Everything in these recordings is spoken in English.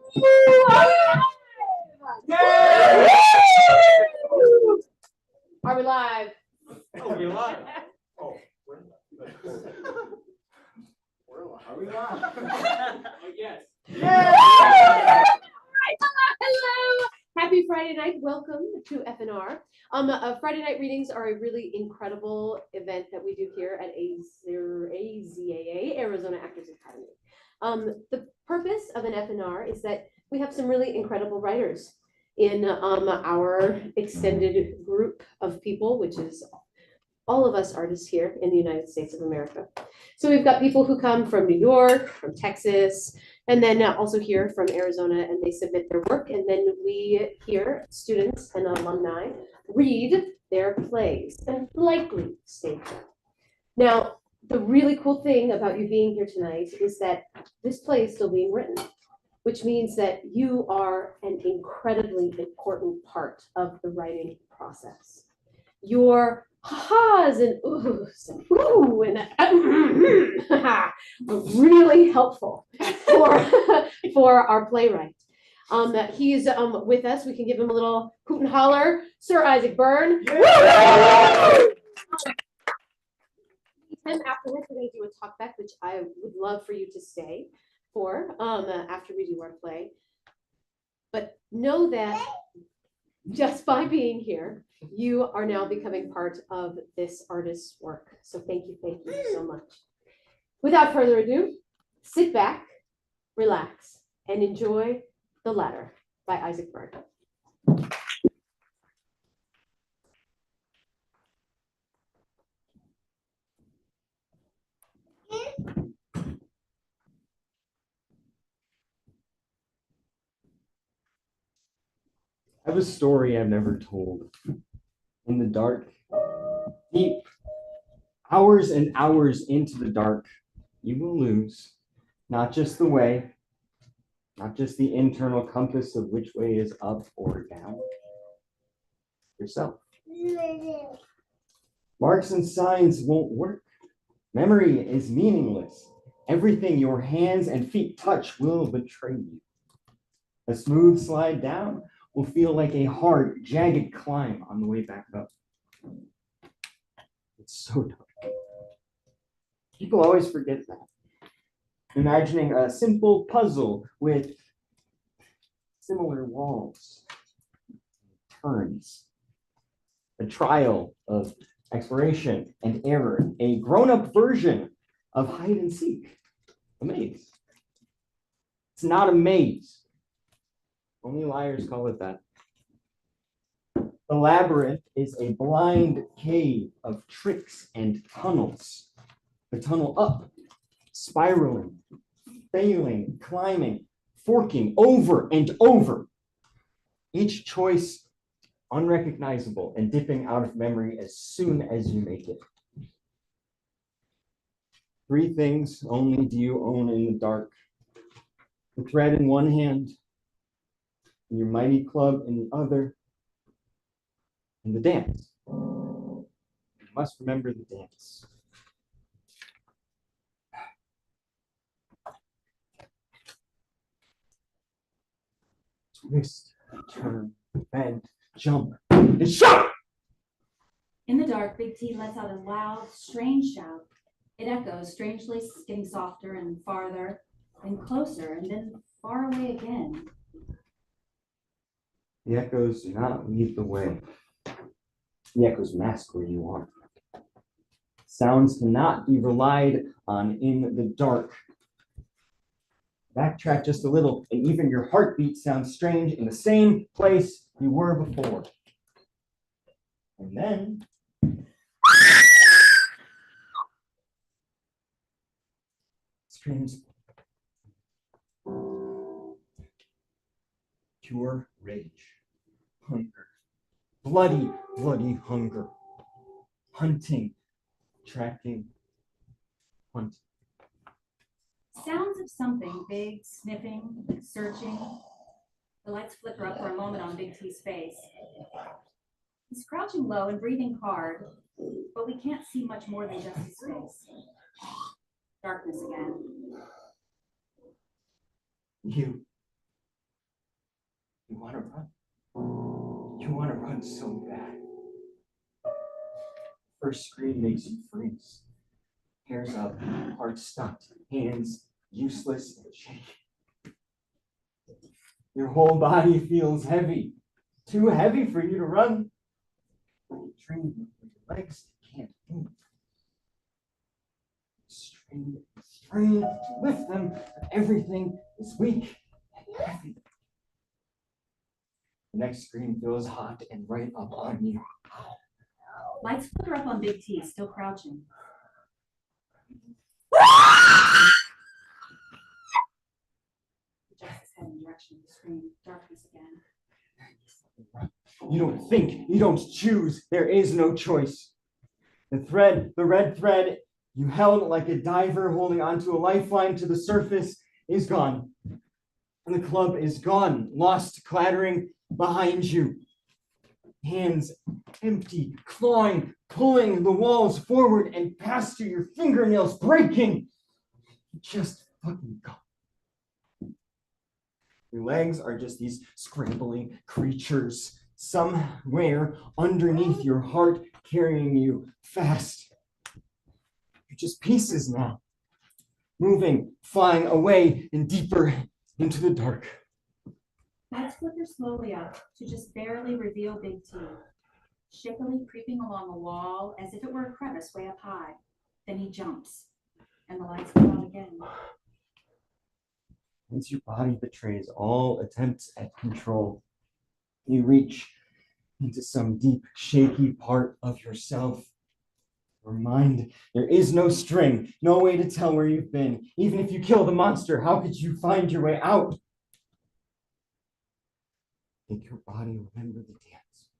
Are we live? Oh, we're live. Oh, we're live. Are we live? Oh, yes. Yeah! Hello. Happy Friday night. Welcome to FNR. Friday night readings are a really incredible event that we do here at AZAA, Arizona Actors Academy. The purpose of an FNR is that we have some really incredible writers in our extended group of people, which is all of us artists here in the United States of America. So we've got people who come from New York, from Texas, and then also here from Arizona, and they submit their work, and then we here, students and alumni, read their plays and likely stage them. Now, the really cool thing about you being here tonight is that this play is still being written, which means that you are an incredibly important part of the writing process. Your ha-has and oohs and ooh and are really helpful for our playwright. He's with us. We can give him a little hoot and holler. Sir Isaac Byrne. And afterwards, we're going to do a talk back, which I would love for you to stay for after we do our play. But know that just by being here, you are now becoming part of this artist's work. So thank you so much. Without further ado, sit back, relax, and enjoy The Ladder by Isaac Byrne. I have a story I've never told. In the dark, deep, hours and hours into the dark, you will lose not just the way, not just the internal compass of which way is up or down, yourself. Marks and signs won't work. Memory is meaningless. Everything your hands and feet touch will betray you. A smooth slide down will feel like a hard, jagged climb on the way back up. It's so dark. People always forget that. Imagining a simple puzzle with similar walls, turns, a trial of exploration and error, a grown-up version of hide and seek, a maze. It's not a maze. Only liars call it that. The labyrinth is a blind cave of tricks and tunnels. The tunnel up, spiraling, failing, climbing, forking over and over. Each choice unrecognizable and dipping out of memory as soon as you make it. 3 things only do you own in the dark. The thread in one hand, and your mighty club in the other, and the dance. You must remember the dance. Twist, turn, bend, jump, and shout! In the dark, Big T lets out a loud, strange shout. It echoes, strangely getting softer and farther, and closer, and then far away again. The echoes do not lead the way. The echoes mask where you are. Sounds cannot be relied on in the dark. Backtrack just a little, and even your heartbeat sounds strange in the same place you were before. And then screams pure rage, hunger, bloody, bloody hunger, hunting, tracking, hunting. Sounds of something big, sniffing, searching. The lights flicker up for a moment on Big T's face. He's crouching low and breathing hard, but we can't see much more than just his face. Darkness again. You You want to run. You want to run so bad. First scream makes you freeze. Hair's up, heart stopped, hands useless and shaky. Your whole body feels heavy. Too heavy for you to run. You train with your legs, can't move. Strain to lift them, but everything is weak and heavy. The next scream feels hot and right up on you. Lights flicker up on Big T, still crouching. Adjusts his head in the direction of the scream. Darkness again. You don't think, you don't choose. There is no choice. The red thread you held like a diver holding onto a lifeline to the surface is gone. And the club is gone, lost, clattering behind you. Hands empty, clawing, pulling the walls forward and past you, your fingernails breaking. Just fucking gone. Your legs are just these scrambling creatures, somewhere underneath your heart, carrying you fast. You're just pieces now, moving, flying away and deeper into the dark. Lights flicker slowly up to just barely reveal Big T, shakily creeping along a wall as if it were a crevice way up high. Then he jumps, and the lights go out again. Once your body betrays all attempts at control, you reach into some deep, shaky part of yourself. Your mind, there is no string, no way to tell where you've been. Even if you kill the monster, how could you find your way out? Make your body remember the dance.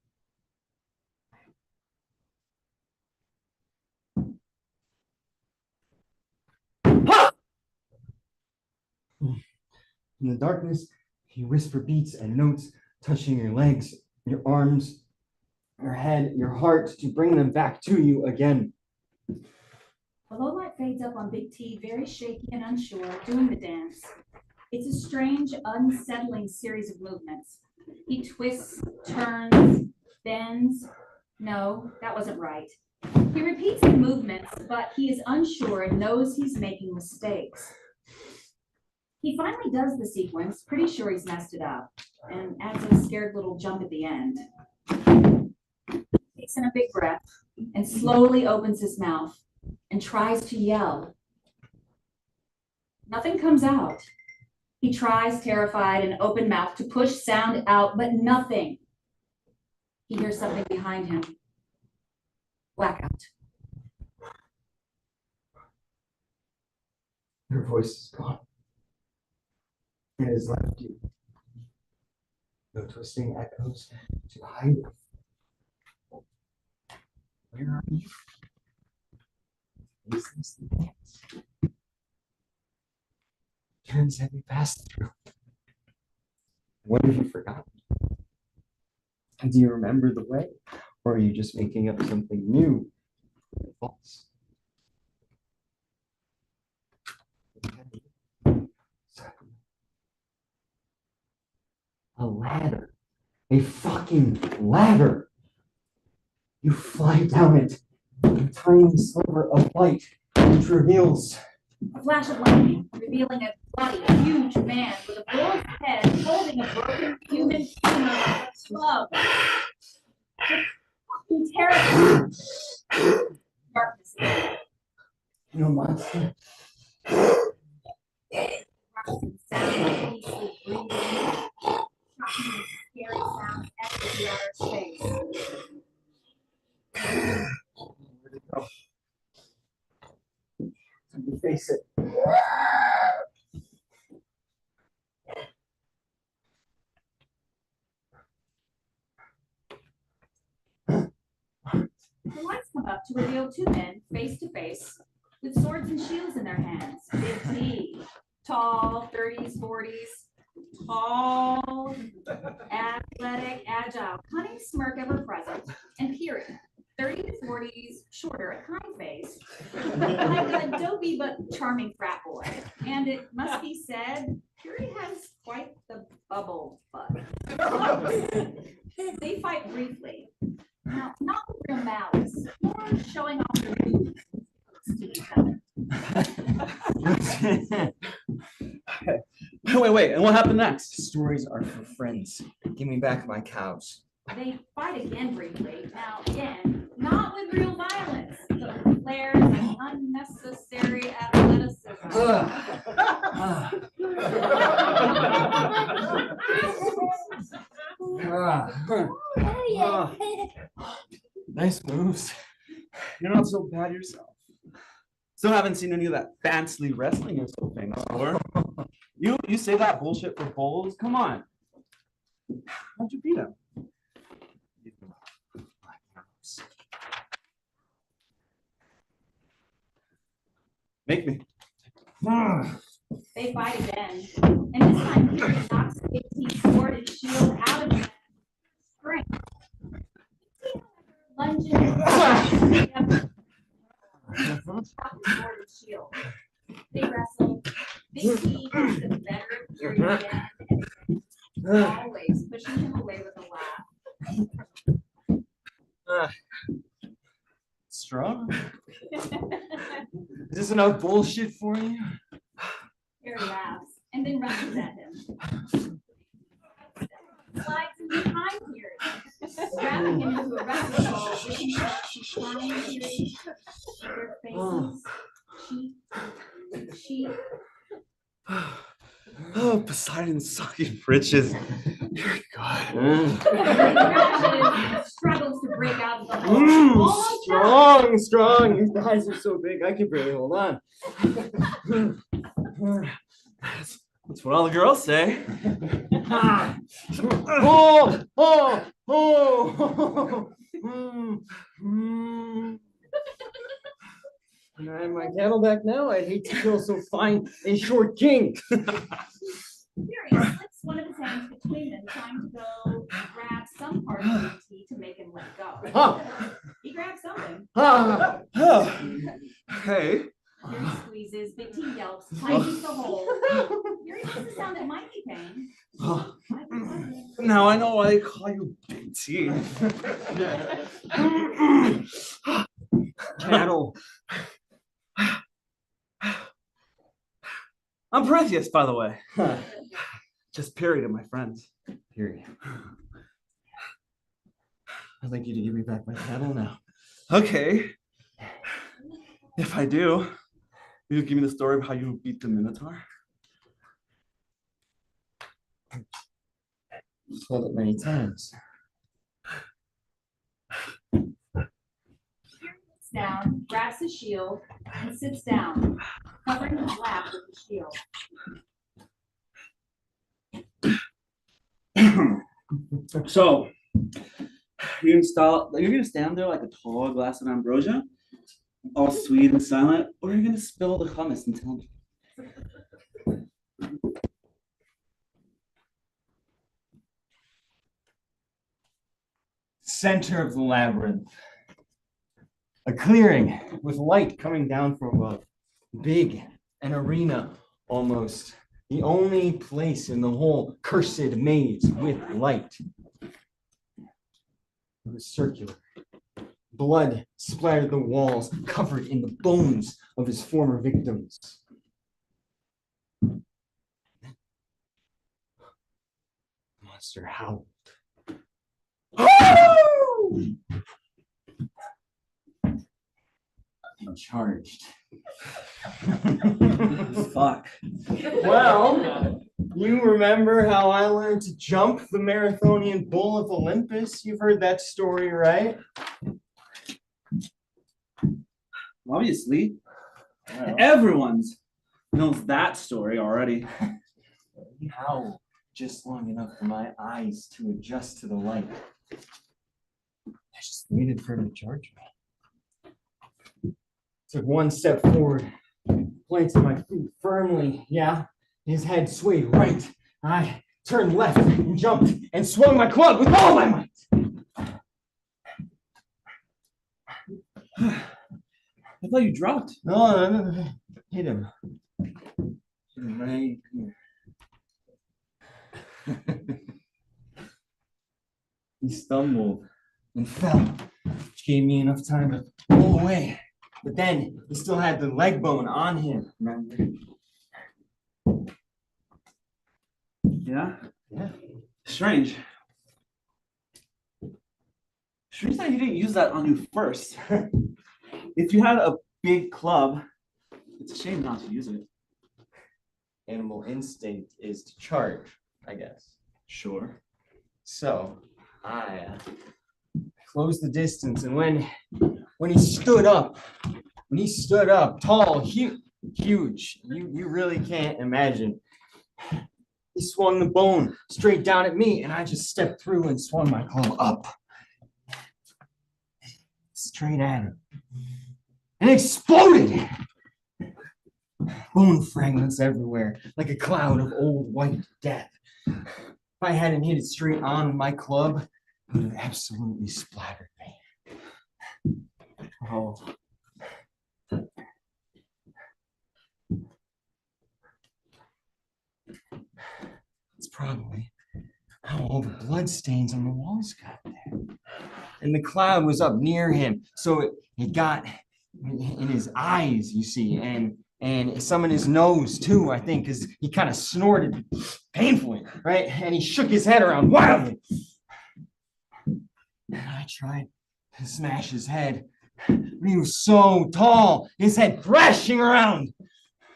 In the darkness, you whisper beats and notes, touching your legs, your arms, your head, your heart, to bring them back to you again. The low light fades up on Big T, very shaky and unsure, doing the dance. It's a strange, unsettling series of movements. He twists, turns, bends. No, that wasn't right. He repeats the movements, but he is unsure and knows he's making mistakes. He finally does the sequence, pretty sure he's messed it up, and adds a scared little jump at the end. Takes in a big breath and slowly opens his mouth and tries to yell. Nothing comes out. He tries, terrified and open mouthed, to push sound out, but nothing. He hears something behind him. Blackout. Your voice is gone. It has left you. No twisting echoes to hide you. Where are you? Is this the dance? Turns heavy past through. What have you forgotten? Do you remember the way? Or are you just making up something new and false? A ladder. A fucking ladder. You fly down it. A tiny sliver of light which reveals A flash of lightning, revealing a bloody, huge man with a bull's head holding a broken human femur like a club. Fucking terrible. Darkness again. no monster. Sound like peaceful breathing. Shocking, scary sounds echo the outer space. Where'd it go? Time to face it. The lights come up to reveal two men face to face with swords and shields in their hands. Big T, tall, 30s, 40s, tall, athletic, agile, cunning smirk ever present, and Peary, 30 to 40s, shorter, a kind face, like a dopey but charming frat boy. And it must be said, Peary has quite the bubble butt. They fight briefly. Now, not with real malice, more showing off their moves to each other. Wait, and what happened next? Stories are for friends. Give me back my cows. They fight again briefly. Now, again, not with real violence, but with flares and unnecessary athleticism. Nice moves. You're not so bad yourself. Still haven't seen any of that fancy wrestling you're so famous for. You say that bullshit for bowls? Come on. How'd you beat him? Make me. They fight again, and this time he knocks the big team's sword and shield out of his strength. Lunges, sword and shield. They wrestle. Big T has the better period again, always pushing him away with a laugh. Strong? Is this enough bullshit for you? Harry laughs and then rushes at him. Slides him behind here, grabbing him into a wrestling ball, wishing him flying tears, their faces, cheek. Oh, Poseidon's sucking britches. You're good. Crashes, struggles to break out of the hole. Almost Strong. Your thighs are so big, I can barely hold on. That's what all the girls say. Can I have my cattle back now? I'd hate to kill so fine a short king. Fury slips one of his hands between them, trying to go grab some part of the tea to make him let go. He grabs something. Hey. Fury squeezes, Big T yelps, tightens the hole. Fury makes a sound that might be pain. Now I know why they call you Big T. Cattle. I'm Prometheus, by the way. Just period of my friends. Period. I'd like you to give me back my cattle now. Okay. If I do, you give me the story of how you beat the Minotaur? I've told it many times. Down, grabs his shield, and sits down, covering his lap with the shield. So, you're gonna stand there like a tall glass of ambrosia, all sweet and silent, or you're gonna spill the hummus and tell me. Center of the labyrinth. A clearing with light coming down from above. Big, an arena almost. The only place in the whole cursed maze with light. It was circular. Blood splattered the walls, covered in the bones of his former victims. The monster howled. And charged. Fuck. Well, you remember how I learned to jump the Marathonian bull of Olympus? You've heard that story, right? Obviously, everyone knows that story already. He howled just long enough for my eyes to adjust to the light. I just waited for him to charge me. Took one step forward, planted my feet firmly. Yeah, his head swayed right. I turned left and jumped and swung my club with all my might. I thought you dropped. No, hit him. Hit him right here. he stumbled and fell, which gave me enough time to pull away. But then he still had the leg bone on him, remember? Yeah? Yeah. Strange. Strange that he didn't use that on you first. If you had a big club, it's a shame not to use it. Animal instinct is to charge, I guess. Sure. So I closed the distance, and when he stood up, tall, huge, you really can't imagine. He swung the bone straight down at me, and I just stepped through and swung my club up, straight at him, and it exploded. Bone fragments everywhere, like a cloud of old white death. If I hadn't hit it straight on with my club, it would have absolutely splattered me. Oh. It's probably how all the blood stains on the walls got there. And the cloud was up near him, so it got in his eyes, you see, and some in his nose too, I think, because he kind of snorted painfully, right? And he shook his head around wildly. And I tried to smash his head, but he was so tall, his head thrashing around.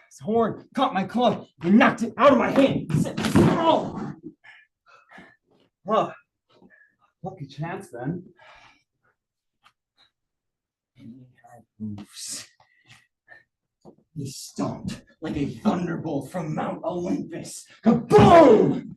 His horn caught my club and knocked it out of my hand. He said, "Oh!" Well, lucky chance then. And he had moves. He stomped like a thunderbolt from Mount Olympus. Kaboom!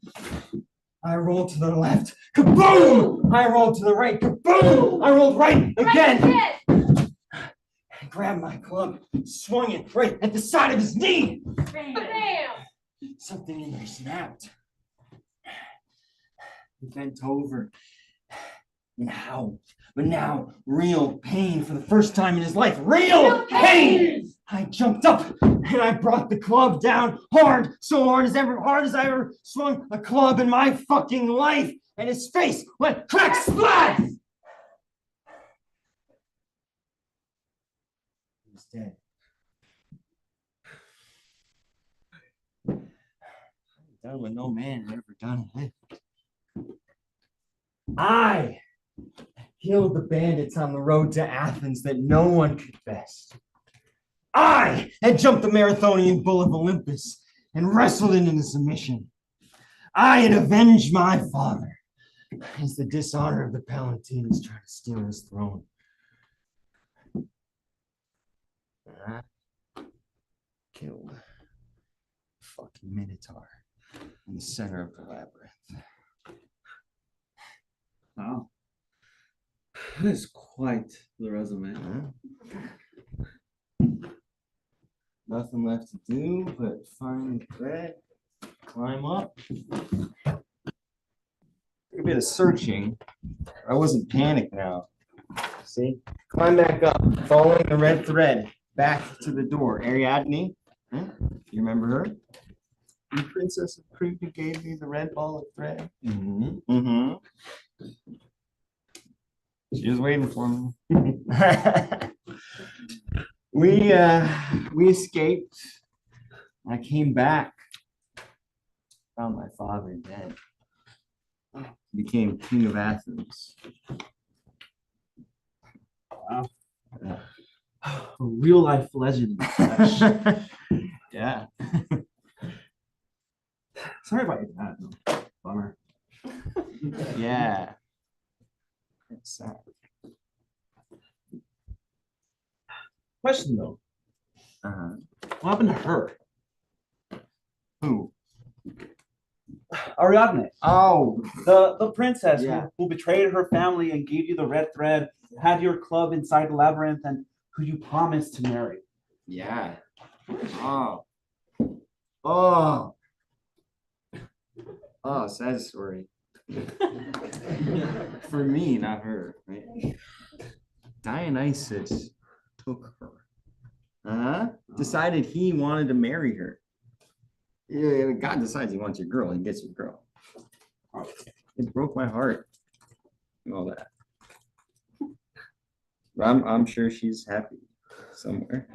I rolled to the left. Kaboom! I rolled to the right. Kaboom! I rolled right again. I grabbed my club, swung it right at the side of his knee. Bam! Something in there snapped. He bent over and howled. But now, real pain for the first time in his life. Real pain! I jumped up and I brought the club down hard, so hard as I ever swung a club in my fucking life. And his face went crack splat! He was dead. Done what no man had ever done. I killed the bandits on the road to Athens that no one could best. I had jumped the Marathonian bull of Olympus and wrestled it into submission. I had avenged my father as the dishonor of the Palatines tried to steal his throne. And I killed the fucking Minotaur in the center of the labyrinth. Wow. That is quite the resume. Nothing left to do but find the thread, climb up. A bit of searching. I wasn't panicked now. See? Climb back up, following the red thread back to the door. Ariadne, huh? You remember her? The Princess of Crete gave me the red ball of thread. She was waiting for me. We escaped. I came back. Found my father dead. Became king of Athens. Wow. A real life legend. Yeah. Sorry about your dad. Bummer. Yeah. It's sad. Question though. What happened to her? Who? Ariadne. Oh, The princess Yeah. who betrayed her family and gave you the red thread, had your club inside the labyrinth, and who you promised to marry. yeah. Oh. Oh. Oh, sad story. For me, not her. Right? Dionysus took her. Decided he wanted to marry her. Yeah, God decides he wants your girl, he gets your girl. It broke my heart. and all that. But I'm sure she's happy somewhere.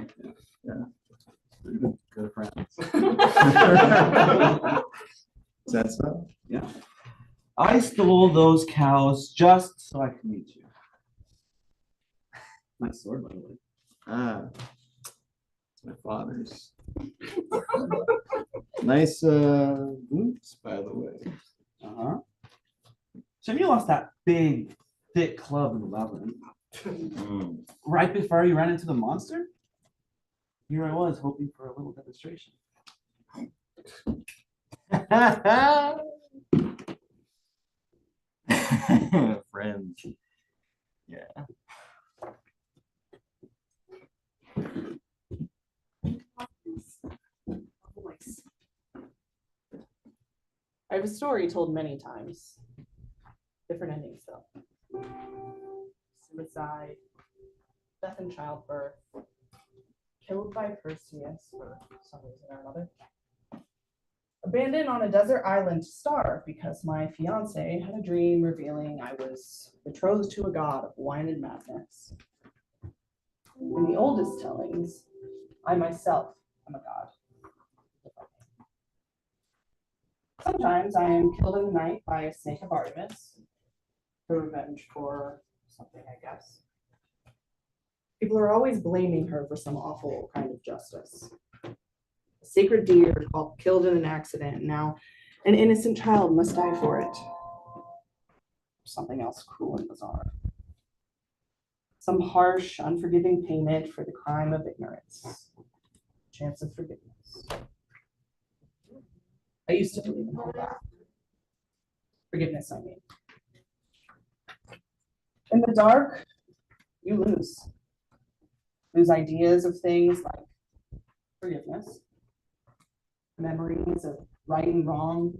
Good friends. Is that so? Yeah. I stole those cows just so I could meet you. Nice sword, by the way. Ah, it's my father's. Nice boots, by the way. Uh-huh. So you lost that big, thick club in the labyrinth. Right before you ran into the monster? Here I was hoping for a little demonstration. Friends. Yeah. Voice. I have a story told many times. Different endings though. Suicide, death in childbirth, killed by Perseus for some reason or another. Abandoned on a desert island to starve because my fiance had a dream revealing I was betrothed to a god of wine and madness. In the oldest tellings, I myself am a god. Sometimes I am killed in the night by a snake of Artemis for revenge for something, I guess. People are always blaming her for some awful kind of justice. A sacred deer killed in an accident, and now an innocent child must die for it. Something else cruel and bizarre. Some harsh, unforgiving payment for the crime of ignorance. Chance of forgiveness. I used to believe in all that. Forgiveness, I mean. In the dark, you lose. Lose ideas of things like forgiveness, memories of right and wrong.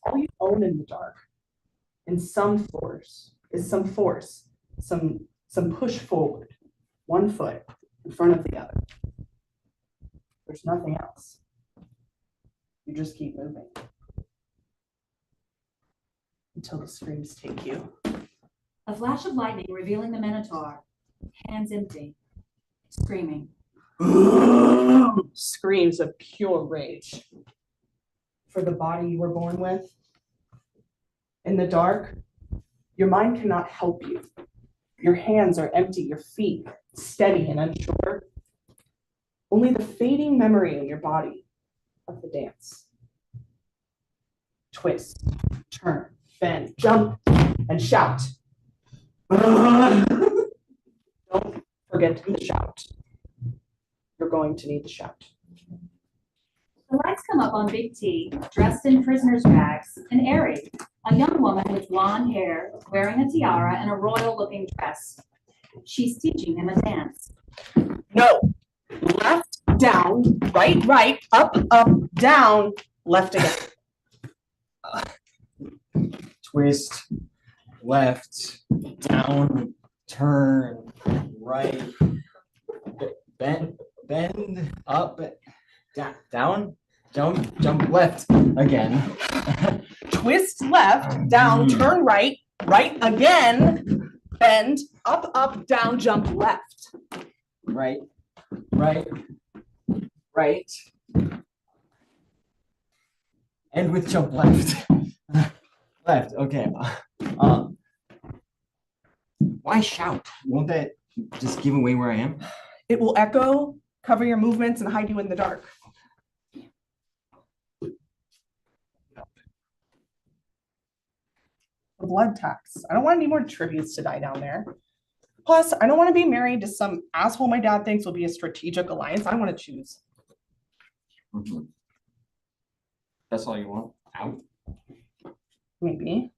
All you own in the dark, in some force, is some force, some push forward, one foot in front of the other. There's nothing else. You just keep moving until the screams take you. A flash of lightning revealing the Minotaur, hands empty, screaming. Screams of pure rage for the body you were born with. In the dark, your mind cannot help you. Your hands are empty, your feet steady and unsure. Only the fading memory in your body of the dance. Twist, turn, bend, jump, and shout. Don't forget to shout. You're going to need to shout. The lights come up on Big T, dressed in prisoner's rags, and Airy, a young woman with blonde hair, wearing a tiara and a royal-looking dress. She's teaching him a dance. No. Left, down, right, up, down, left again. Twist, left, down, turn, right, bend, up, down, jump left again. Twist left, down, turn right, right again, bend, up, down, jump left. Right. And with jump left. Left, okay. Why shout? Won't that just give away where I am? It will echo, cover your movements, and hide you in the dark. The blood tax. I don't want any more tributes to die down there. Plus, I don't want to be married to some asshole my dad thinks will be a strategic alliance. I want to choose. That's all you want? Out? Maybe.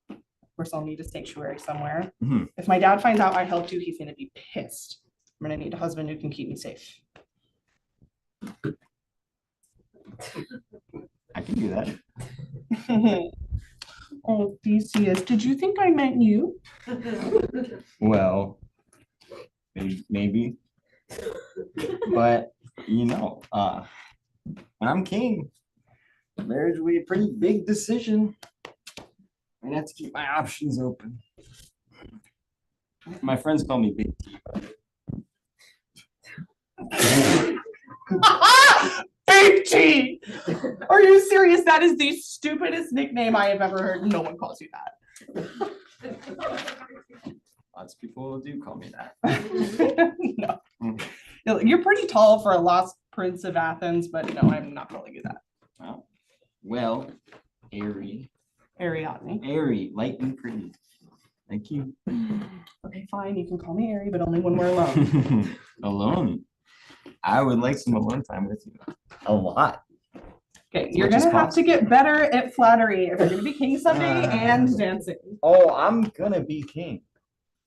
Of course, I'll need a sanctuary somewhere. Mhm. If my dad finds out I helped you, he's going to be pissed. I'm going to need a husband who can keep me safe. I can do that. Oh, Theseus, did you think I meant you? Well, maybe. But, when I'm king, marriage will be a pretty big decision. I have to keep my options open. My friends call me Big T. Big T! Are you serious? That is the stupidest nickname I have ever heard. No one calls you that. Lots of people do call me that. No. No, you're pretty tall for a lost prince of Athens, but no, I'm not calling you that. Oh, well, airy, Ariadne. airy, light and pretty. Thank you. Okay, fine. You can call me Ari, but only when we're alone. Alone. I would like some alone time with you. A lot. Okay, As you're much as gonna have to possible. get better at flattery if you're gonna be king someday and dancing. Oh, I'm gonna be king.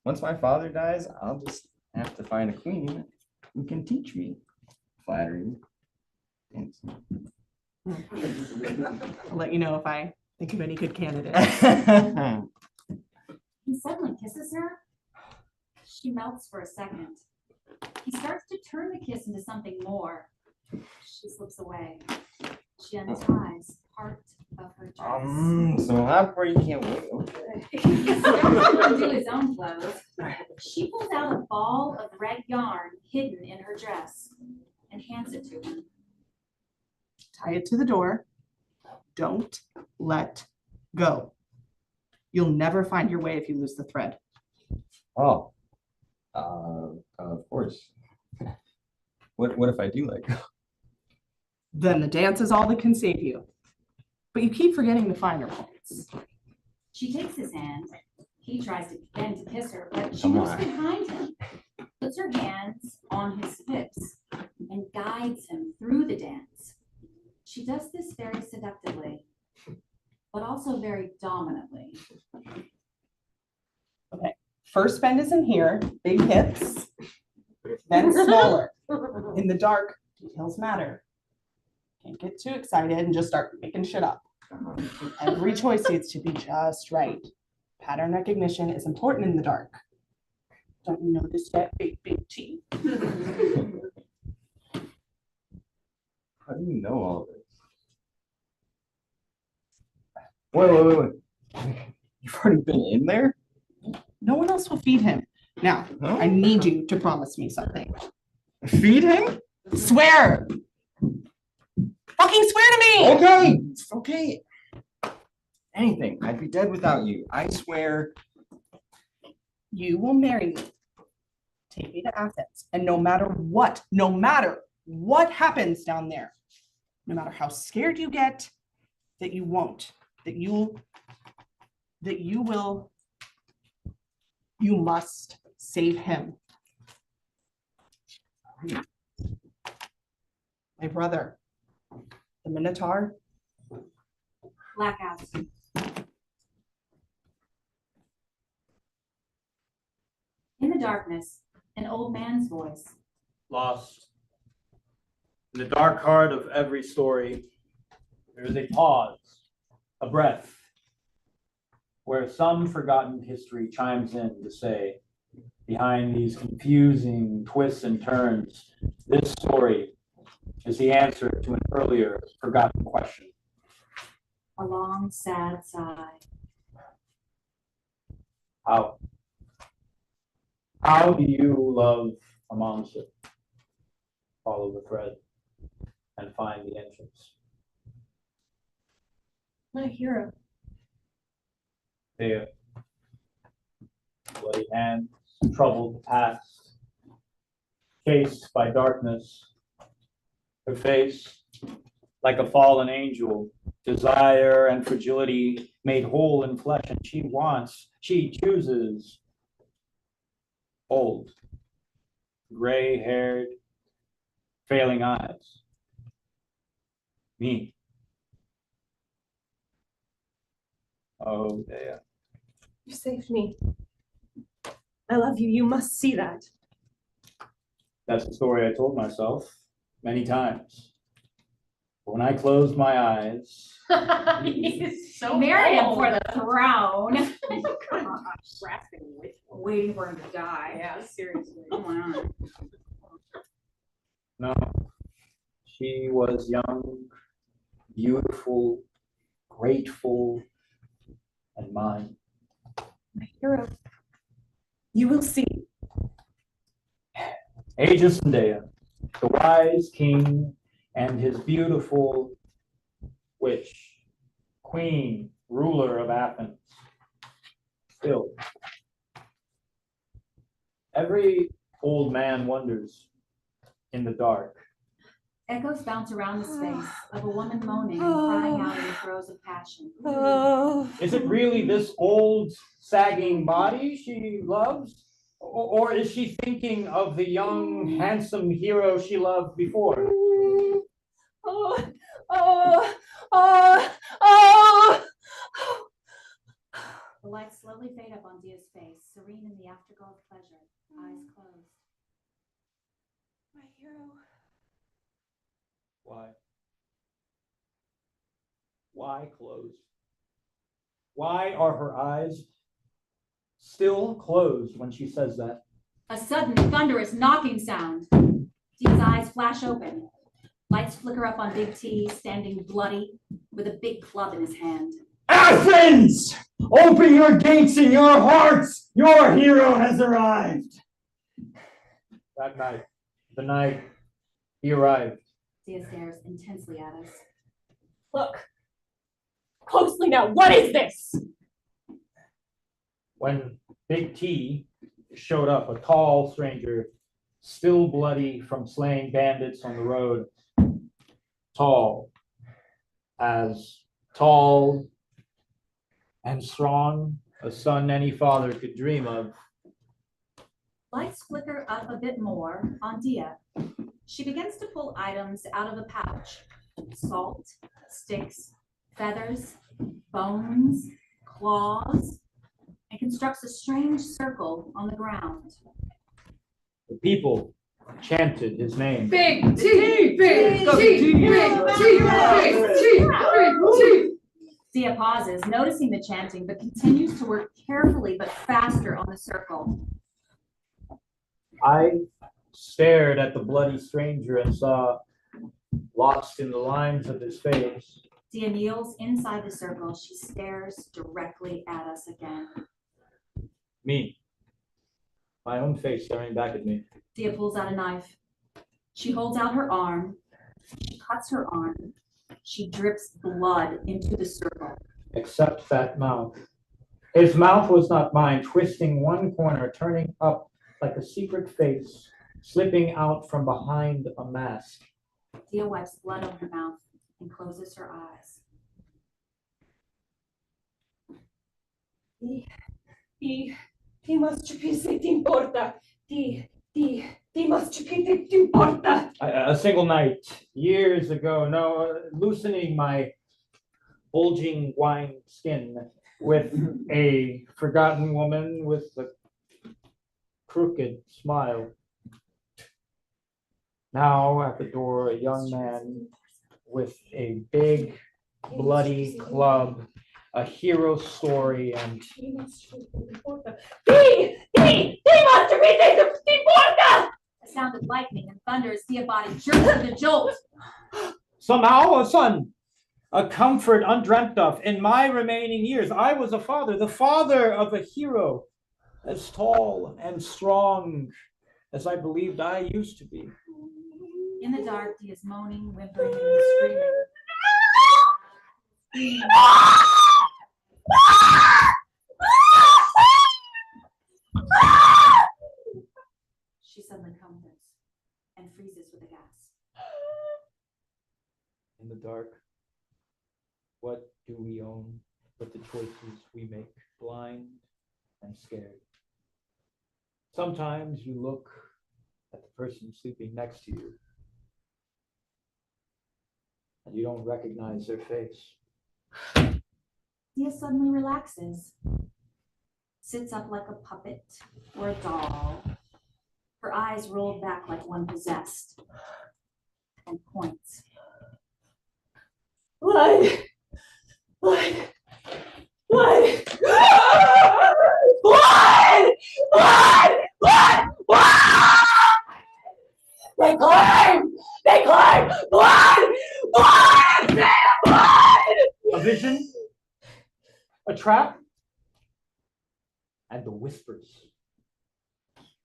Once my father dies, I'll just have to find a queen who can teach me flattery. Dancing. I'll let you know if I think of any good candidates. He suddenly kisses her. She melts for a second. He starts to turn the kiss into something more. She slips away. She unties part of her dress. So awkward, you can't wait. Okay. He starts to undo his own clothes. She pulls out a ball of red yarn hidden in her dress and hands it to him. Tie it to the door. Don't let go. You'll never find your way if you lose the thread. Oh, of course. What if I do like? Then the dance is all that can save you. But you keep forgetting the finer points. She takes his hand. He tries to bend to kiss her, but she Come moves on. behind him, puts her hands on his hips, and guides him through the dance. She does this very seductively, but also very dominantly. Okay, first bend is in here, big hips, then smaller. In the dark, details matter. Can't get too excited and just start making shit up. Every choice needs to be just right. Pattern recognition is important in the dark. Don't you notice that big T? How do you know all of this? Wait. You've already been in there? No one else will feed him. Now, Huh? I need you to promise me something. Feed him? Swear! Fucking swear to me! Okay, okay. Anything. I'd be dead without you. I swear. You will marry me. Take me to Athens. And no matter what happens down there, no matter how scared you get, that you won't, you must save him. My brother, the Minotaur. Blackout. In the darkness, an old man's voice. Lost. In the dark heart of every story, there is a pause, a breath, where some forgotten history chimes in to say, behind these confusing twists and turns, this story is the answer to an earlier forgotten question. A long, sad sigh. How do you love a monster? Follow the thread and find the entrance. My hero. There, bloody hands, troubled past, chased by darkness, her face like a fallen angel, desire and fragility made whole in flesh, and she chooses old, gray-haired, failing eyes. Me. Oh, yeah. You saved me. I love you. You must see that. That's the story I told myself many times. But when I closed my eyes, He's so Marry him old. for the throne. Grasping with. Waiting for him to die. Yeah, seriously. Come on. no, she was young, beautiful, grateful, and mine. My hero. You will see. Aegis and Dea, the wise king and his beautiful witch, queen, ruler of Athens. Still, every old man wonders in the dark. Echoes bounce around the space of a woman moaning and crying out in the throes of passion. Oh. Is it really this old, sagging body she loves? Or is she thinking of the young, handsome hero she loved before? Oh, oh, oh, oh. The lights slowly fade up on Dia's face, serene in the afterglow of pleasure, eyes closed. My hero. Why? Why closed? Why are her eyes still closed when she says that? A sudden thunderous knocking sound. Dia's eyes flash open. Lights flicker up on Big T, standing bloody, with a big club in his hand. Athens! Open your gates and your hearts! Your hero has arrived! That night, the night he arrived. Dia stares intensely at us. Look. Closely now. What is this? When Big T showed up, a tall stranger, still bloody from slaying bandits on the road, tall and strong, a son any father could dream of. Lights flicker up a bit more on Dia. She begins to pull items out of a pouch. Salt, sticks, feathers, bones, claws, and constructs a strange circle on the ground. The people chanted his name. Big T, Big T, Big T, Big T, Big T. Dia pauses, noticing the chanting, but continues to work carefully but faster on the circle. I stared at the bloody stranger and saw, lost in the lines of his face, Dia kneels inside the circle. She stares directly at us again. me, my own face staring back at me. Dia pulls out a knife. She holds out her arm. She cuts her arm. She drips blood into the circle. Except that mouth. His mouth was not mine, twisting one corner, turning up like a secret face, slipping out from behind a mask. Dia wipes blood on her mouth and closes her eyes. Ti must repeat it importa. Ti must repeat it importa. A single night, years ago, no, loosening my bulging wine skin with a forgotten woman with a crooked smile. Now at the door, a young man with a big, bloody club, a hero story, and Ti must repeat it importa. Ti must repeat it importa. A sound of lightning and thunder as Dia body jerks with a jolt. somehow a son, a comfort undreamt of. In my remaining years, I was a father, the father of a hero, as tall and strong as I believed I used to be. In the dark, Dia's moaning, whimpering, and screaming. She suddenly comes and freezes with a gasp. In the dark, what do we own but the choices we make, blind and scared? Sometimes you look at the person sleeping next to you and you don't recognize their face. Dia suddenly relaxes, sits up like a puppet or a doll, her eyes rolled back like one possessed, and points. Blood! Blood! Blood! Blood! Blood! Blood! Blood! They climb! They climb! Blood! Blood! Blood! A vision? A trap? and the whispers.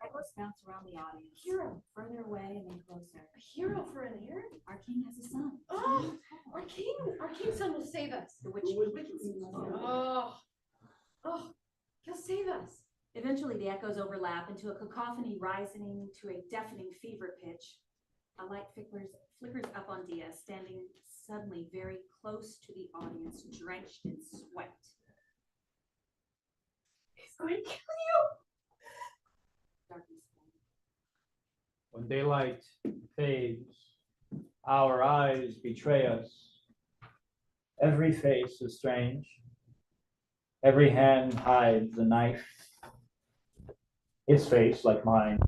Echoes bounce around the audience. Hero. Further away and then closer. A hero for an heir? Our king has a son. Oh, our king's son will save us. The witch. Oh, he'll save us. Eventually, the echoes overlap into a cacophony rising to a deafening fever pitch. A light flickers up on Dia, standing suddenly very close to the audience, drenched in sweat. He's going to kill you. Darkness. When daylight fades, our eyes betray us. Every face is strange. Every hand hides a knife. His face, like mine,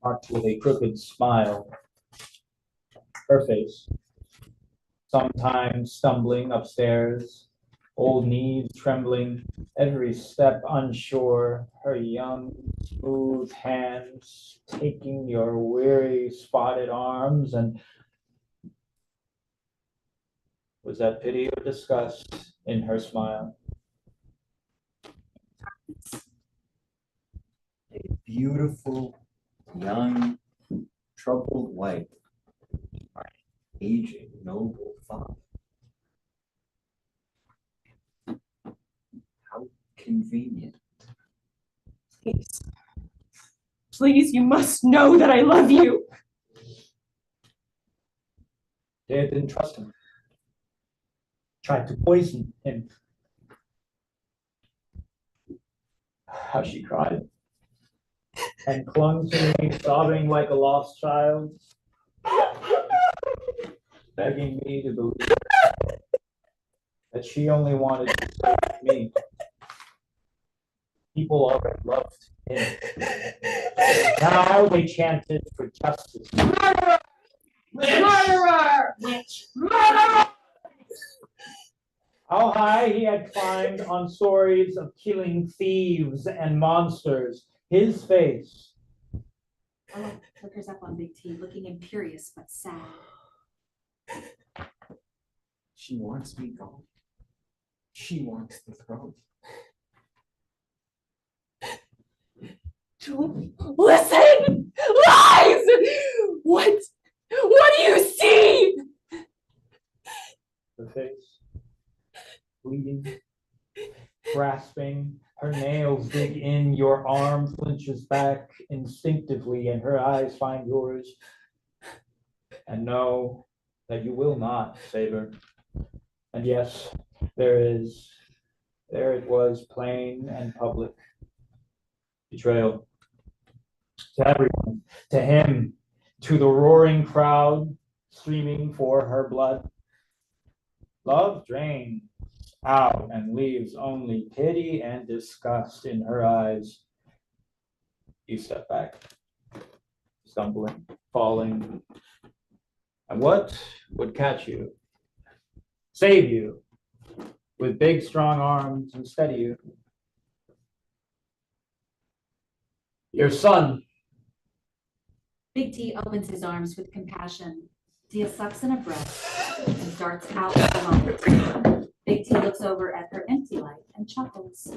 marked with a crooked smile. Her face, sometimes stumbling upstairs, old knees trembling, every step unsure, her young, smooth hands taking your weary, spotted arms, and was that pity or disgust in her smile? A beautiful, young, troubled wife, my aging, noble father. How convenient. Please, you must know that I love you. They didn't trust him. Tried to poison him. How she cried and clung to me, sobbing like a lost child, begging me to believe that she only wanted to save me. People already loved him. Now they chanted for justice. Murderer! Murderer! Witch! Murderer! How high he had climbed on stories of killing thieves and monsters. His face. A light flickers up on Big T, looking imperious but sad. She wants me gone. She wants the throne. Listen! Lies! What do you see? Her face. Bleeding. Grasping. Her nails dig in. Your arm flinches back instinctively, and her eyes find yours. And know that you will not save her. And yes, there it was, plain and public. Betrayal. To everyone, to him, to the roaring crowd screaming for her blood. Love drains out and leaves only pity and disgust in her eyes. You step back, stumbling, falling. And what would catch you, save you, with big strong arms and steady you? Your son. Big T opens his arms with compassion. Dia sucks in a breath and darts out alone. Big T looks over at her empty light and chuckles.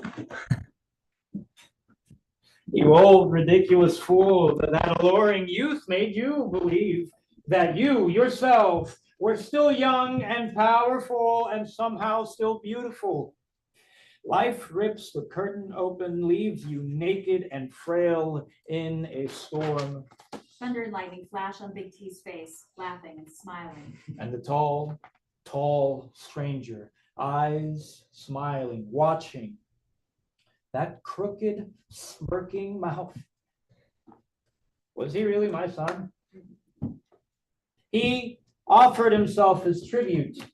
You old ridiculous fool, that alluring youth made you believe that you yourself were still young and powerful and somehow still beautiful. Life rips the curtain open, leaves you naked and frail in a storm. Thunder and lightning flash on Big T's face, laughing and smiling. And the tall, tall stranger, eyes smiling, watching. That crooked, smirking mouth. Was he really my son? He offered himself as tribute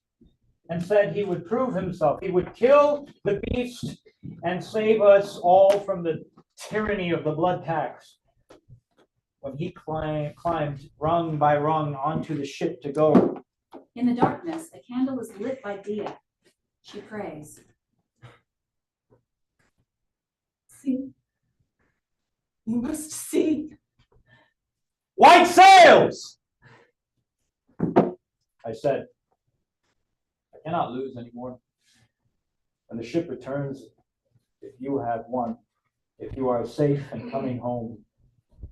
and said he would prove himself. He would kill the beast and save us all from the tyranny of the blood packs. When he climbed rung by rung onto the ship to go. In the darkness, a candle is lit by Dia. She prays. See. You must see. White sails! I said, I cannot lose anymore. When the ship returns, if you have one, if you are safe and coming home,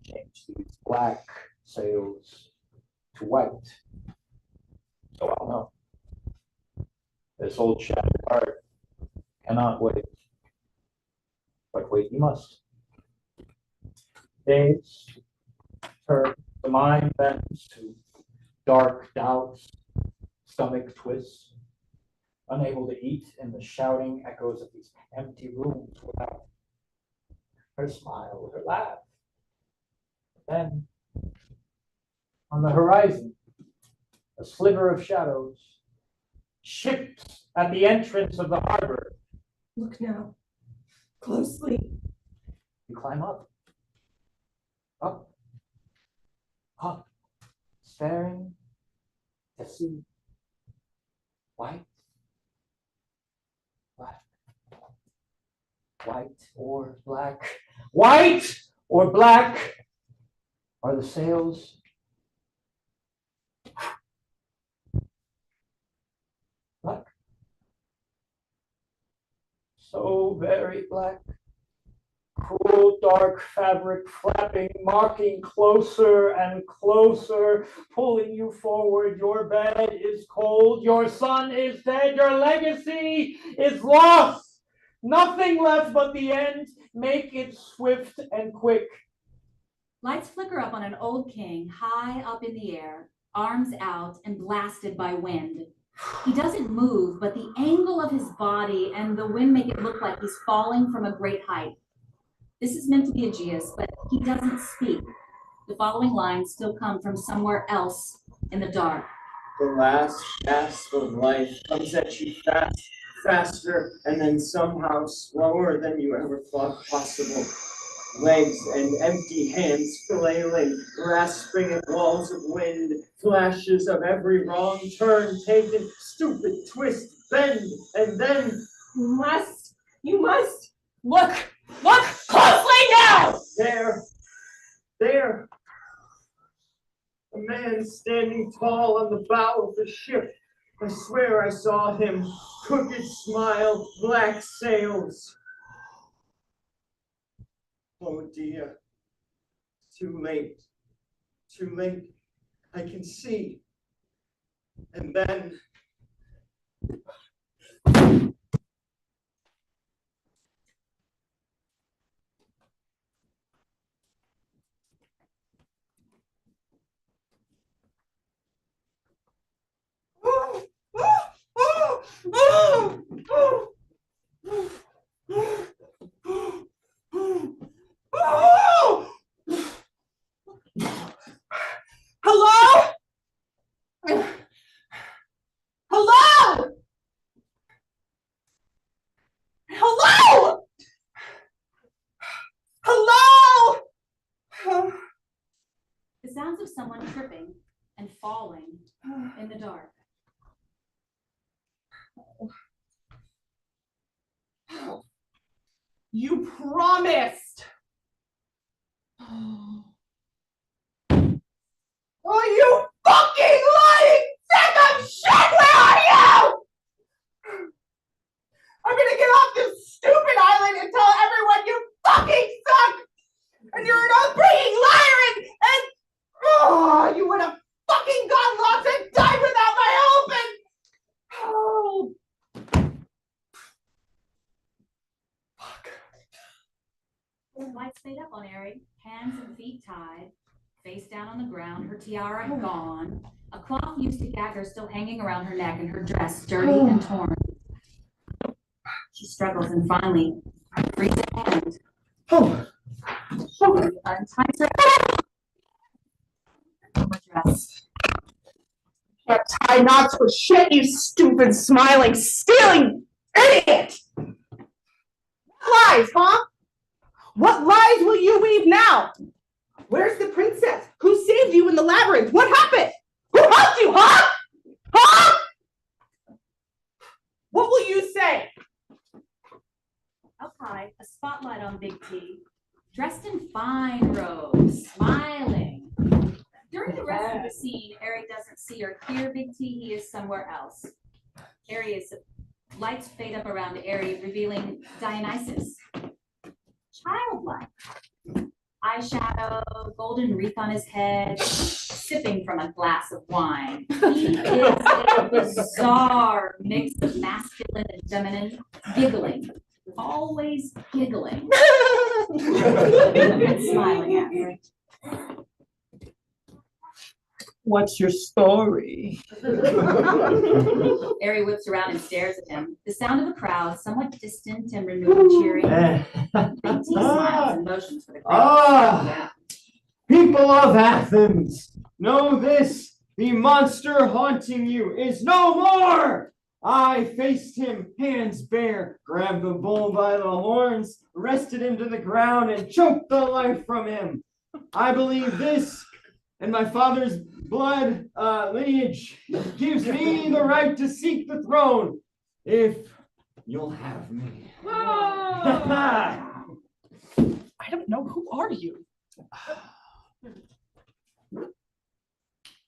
change these black sails to white. So I'll know. This old shattered heart cannot wait, but wait he must. Days turn, the mind bends to dark doubts, stomach twists, unable to eat in the shouting echoes of these empty rooms without her smile, her laugh. Then, on the horizon, a sliver of shadows, ships at the entrance of the harbor. Look now, closely. You climb up, up, staring to see white, black, white or black, white or black are the sails. Black. So very black. Cruel dark fabric flapping, mocking closer and closer, pulling you forward. Your bed is cold, your son is dead, your legacy is lost. Nothing left but the end. Make it swift and quick. Lights flicker up on an old king high up in the air, arms out and blasted by wind. He doesn't move, but the angle of his body and the wind make it look like he's falling from a great height. This is meant to be Aegeus, but he doesn't speak. The following lines still come from somewhere else in the dark. The last gasp of life comes at you fast, faster, and then somehow slower than you ever thought possible. Legs and empty hands flailing, grasping at walls of wind, flashes of every wrong turn taken, stupid twist, bend, and then You must look closely now! There, a man standing tall on the bow of the ship. I swear I saw him, crooked smile, black sails. Oh dear, too late, I can see. And then, Hello? Hello? Hello? Hello? The sounds of someone tripping and falling in the dark. You promised. Oh, you fucking lying sack of shit! Where are you? I'm gonna get off this stupid island and tell everyone you fucking suck! And you're an unbringing liar and oh, you would have fucking gone lost and died without my help and oh. Lights fade up on Aerie, hands and feet tied, face down on the ground, her tiara gone, a cloth used to gag her still hanging around her neck, and her dress dirty and torn. She struggles and finally frees her hand. Unties her dress. Can't tie knots for shit, you stupid, smiling, stealing idiot! Lies, huh? What lies will you weave now? Where's the princess? Who saved you in the labyrinth? What happened? Who helped you, huh? Huh? What will you say? Up high, a spotlight on Big T, dressed in fine robes, smiling. During the rest of the scene, Aerie doesn't see or hear Big T. He is somewhere else. Lights fade up around Aerie, revealing Dionysus, childlike. Eyeshadow, golden wreath on his head, sipping from a glass of wine. He is a bizarre mix of masculine and feminine, giggling, always giggling, and smiling at me. What's your story? Harry whips around and stares at him. The sound of a crowd, somewhat distant and renewed cheering. Big T smiles and motions for the crowd. Ah, people of Athens, know this, the monster haunting you is no more. I faced him hands bare, grabbed the bull by the horns, wrested him to the ground, and choked the life from him. I believe this, and my father's blood lineage gives me the right to seek the throne, if you'll have me. I don't know. Who are you?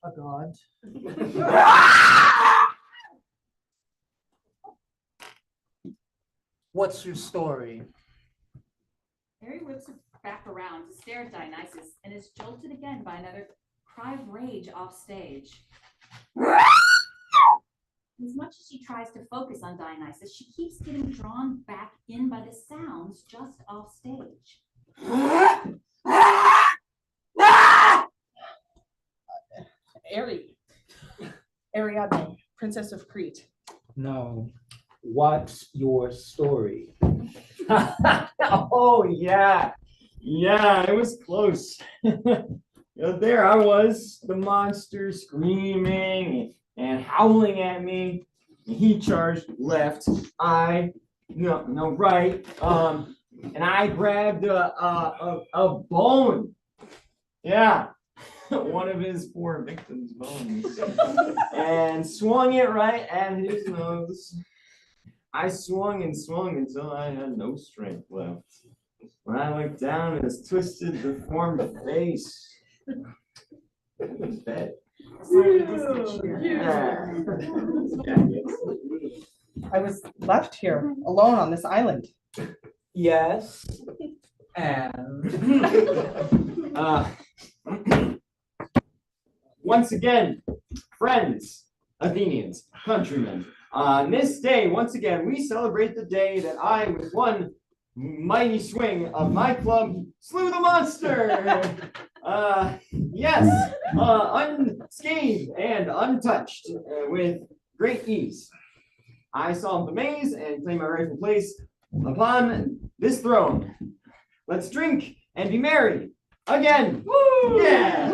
A god. What's your story? Harry whips back around to stare at Dionysus and is jolted again by another cry of rage off stage. As much as she tries to focus on Dionysus, she keeps getting drawn back in by the sounds just off stage. Ariadne, Princess of Crete. No. What's your story? Oh, yeah. Yeah, it was close. There I was, the monster screaming and howling at me. He charged left, right. And I grabbed a bone. Yeah, one of his poor victims' bones, and swung it right at his nose. I swung and swung until I had no strength left. When I looked down at his twisted, deformed face, it was dead. Yeah. I was left here alone on this island. Yes. And Once again, friends, Athenians, countrymen, on this day, once again, we celebrate the day that I, with one mighty swing of my club, slew the monster. Yes, unscathed and untouched, with great ease. I solved the maze and claimed my rightful place upon this throne. Let's drink and be merry again. Woo! Yeah.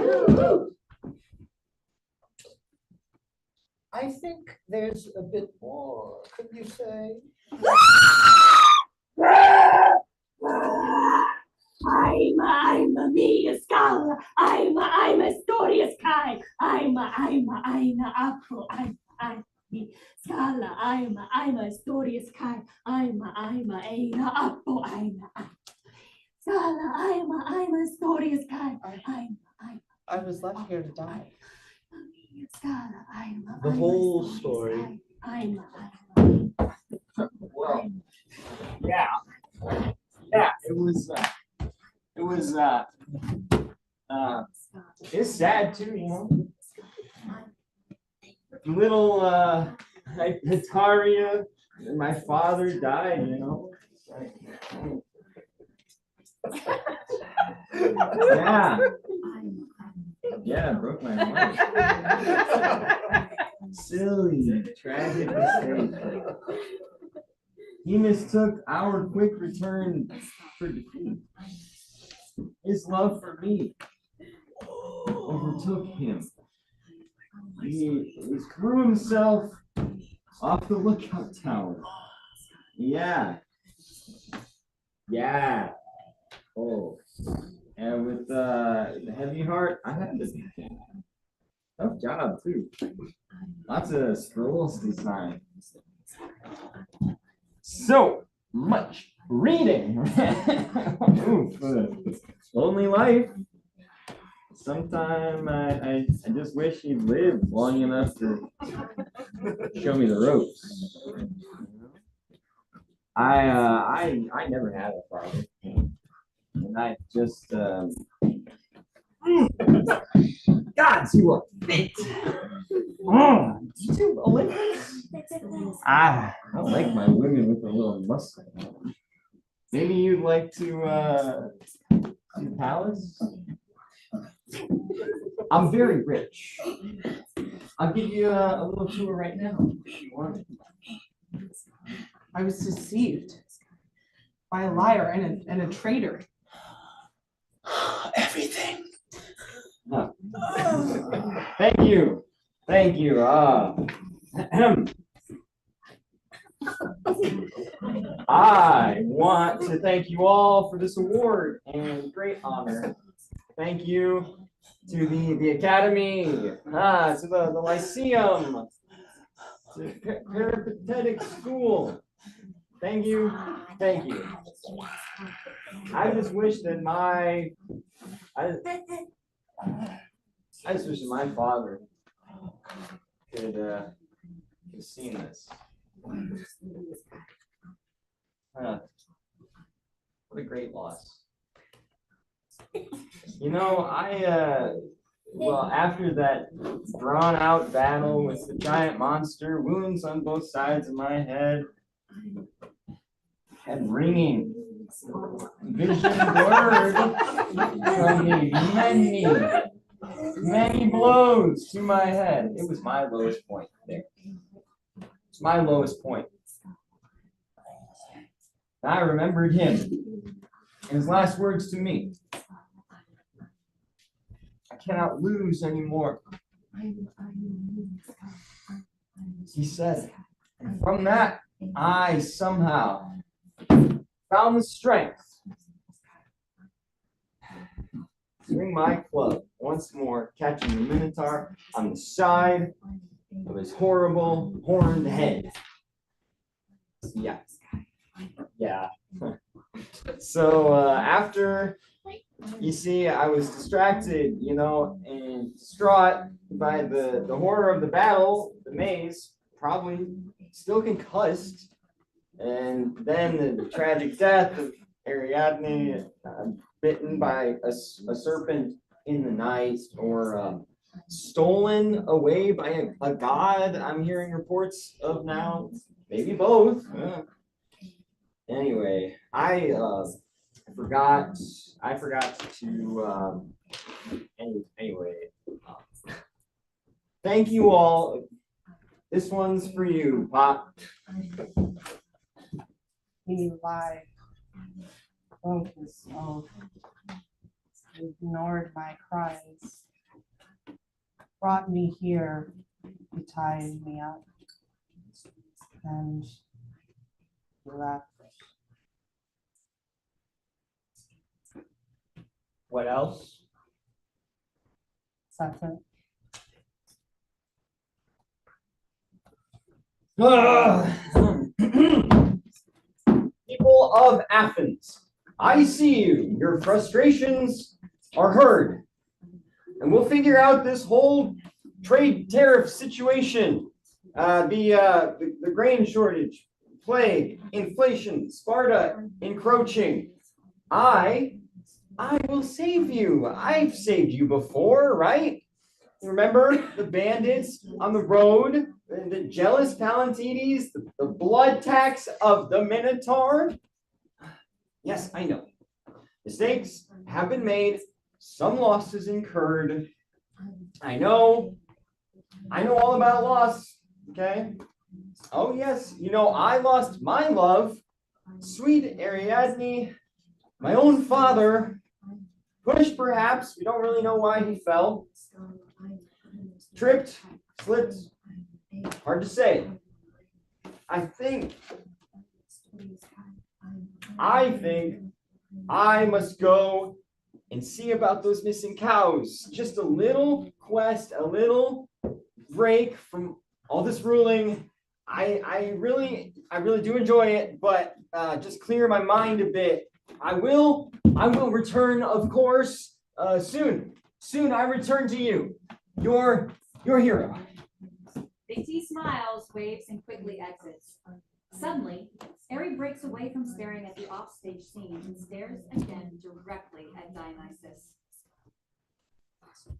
I think there's a bit more, could you say? I'm a me a skull. I'm a story sky. I'm a apple. I'm me skull. I'm a story sky. I'm a apple. I'm skull. I'm a story sky. I was left here to die. The whole story. Well, yeah, it's sad too, you know. Little Hetaria, my father died, you know. Yeah. Yeah, it broke my heart. Silly, tragic mistake. He mistook our quick return for defeat. His love for me overtook him. He threw himself off the lookout tower. Yeah. Yeah. Oh. And with the heavy heart, I had to be king. Tough job too. Lots of scrolls to sign. So much reading. Oof. Lonely life. Sometime I just wish he'd lived long enough to show me the ropes. I never had a father. I just gods, you are fit. YouTube Olympics? I like my women with a little muscle. Maybe you'd like to see the palace? I'm very rich. I'll give you a little tour right now if you want. I was deceived by a liar and a traitor. Everything. Huh. Thank you. Thank you. I want to thank you all for this award and great honor. Thank you to the Academy, to the Lyceum, to Peripatetic School. Thank you. Thank you. I just wish that I just wish that my father could have seen this. What a great loss. You know, well, after that drawn out battle with the giant monster, wounds on both sides of my head, and ringing, vision blurred from the many blows to my head. It was my lowest point there. It's my lowest point. I remembered him and his last words to me. I cannot lose anymore. He said, and from that, I somehow found the strength to swing my club once more, catching the Minotaur on the side of his horrible horned head. Yeah. Yeah. So after, you see, I was distracted, you know, and distraught by the horror of the battle, the maze, probably still concussed, and then the tragic death of Ariadne, bitten by a serpent in the night, or stolen away by a god I'm hearing reports of now, maybe both. Anyway, I forgot to anyway. Thank you all. This one's for you, Pop. He lied. Broke his oath. Ignored my cries. Brought me here. He tied me up. And he left. What else? That's it. People of Athens, I see you. Your frustrations are heard. And we'll figure out this whole trade tariff situation. The grain shortage, plague, inflation, Sparta encroaching. I will save you. I've saved you before, right? Remember the bandits on the road, the jealous Pallantides, the blood tax of the Minotaur? Yes, I know. Mistakes have been made, some losses incurred. I know all about loss, okay? Oh yes, you know, I lost my love, sweet Ariadne, my own father, pushed perhaps, we don't really know why he fell. Tripped, slipped, hard to say. I think I must go and see about those missing cows. Just a little quest, a little break from all this ruling. I really do enjoy it, but just clear my mind a bit. I will return, of course, soon. Soon I return to you, your hero. Big T smiles, waves, and quickly exits. Suddenly, Ari breaks breaks away from staring at the offstage scene and stares again directly at Dionysus.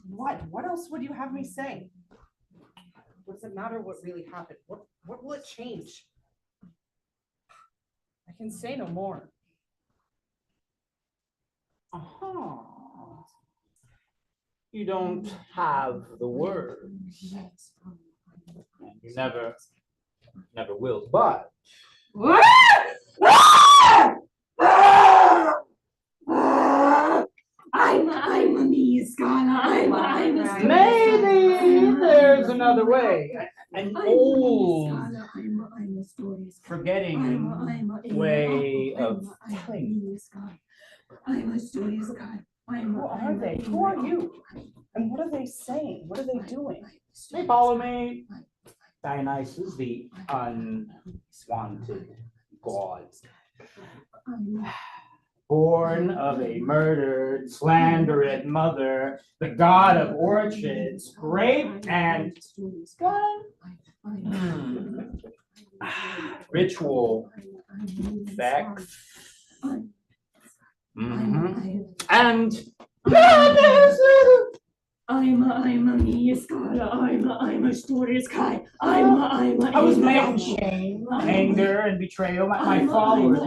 What else would you have me say? What does it matter what really happened? What will it change? I can say no more. You don't have the words. And you never will. But I'm a me, Scala. I'm a maybe there's another way. An old, I'm a story. forgetting way of telling. I'm a story. Who are they? Who are you? And what are they saying? What are they doing? They follow me. Dionysus, the unwanted god. Born of a murdered, slandered mother, the god of orchards, grape and ritual, sex, and I'm a me, Scala. I'm a story. I was made shame, anger, and betrayal. My followers,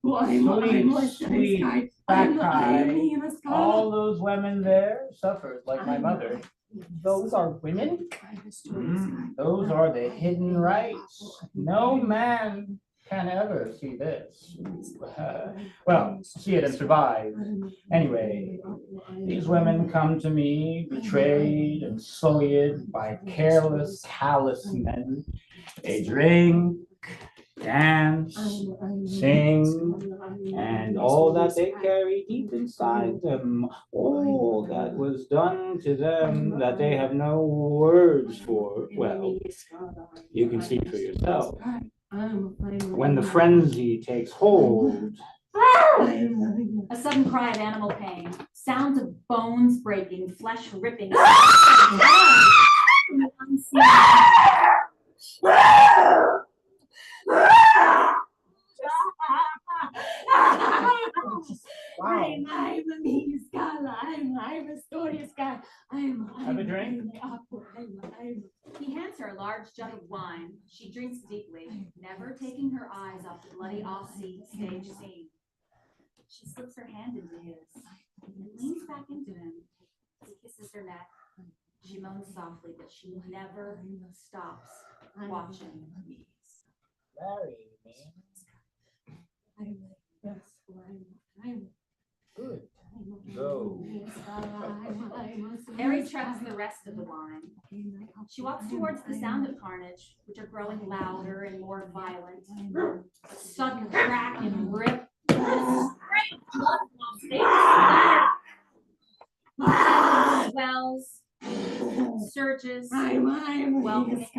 my sweet Bacchae, all those women there suffered like my mother. Those are women? Those are the hidden rites. No man can ever see this. Well, see it and survive. Anyway, these women come to me betrayed and sullied by careless, callous men. They drink, dance, sing, and all that they carry deep inside them, all that was done to them that they have no words for. Well, you can see for yourself. When the frenzy takes hold, A sudden cry of animal pain, sounds of bones breaking, flesh ripping. I'm a me, Scala. I'm a story. have a drink? He hands her a large jug of wine. She drinks deeply, never taking her eyes off the bloody off-stage scene. She slips her hand into his and leans back into him. He kisses her neck. She moans softly, but she never stops watching. Marry me. Good. Go. Harry chugs the rest of the wine. She walks towards the sound of carnage, which are growing louder and more violent. A sudden crack and rip. Swells, surges, welcoming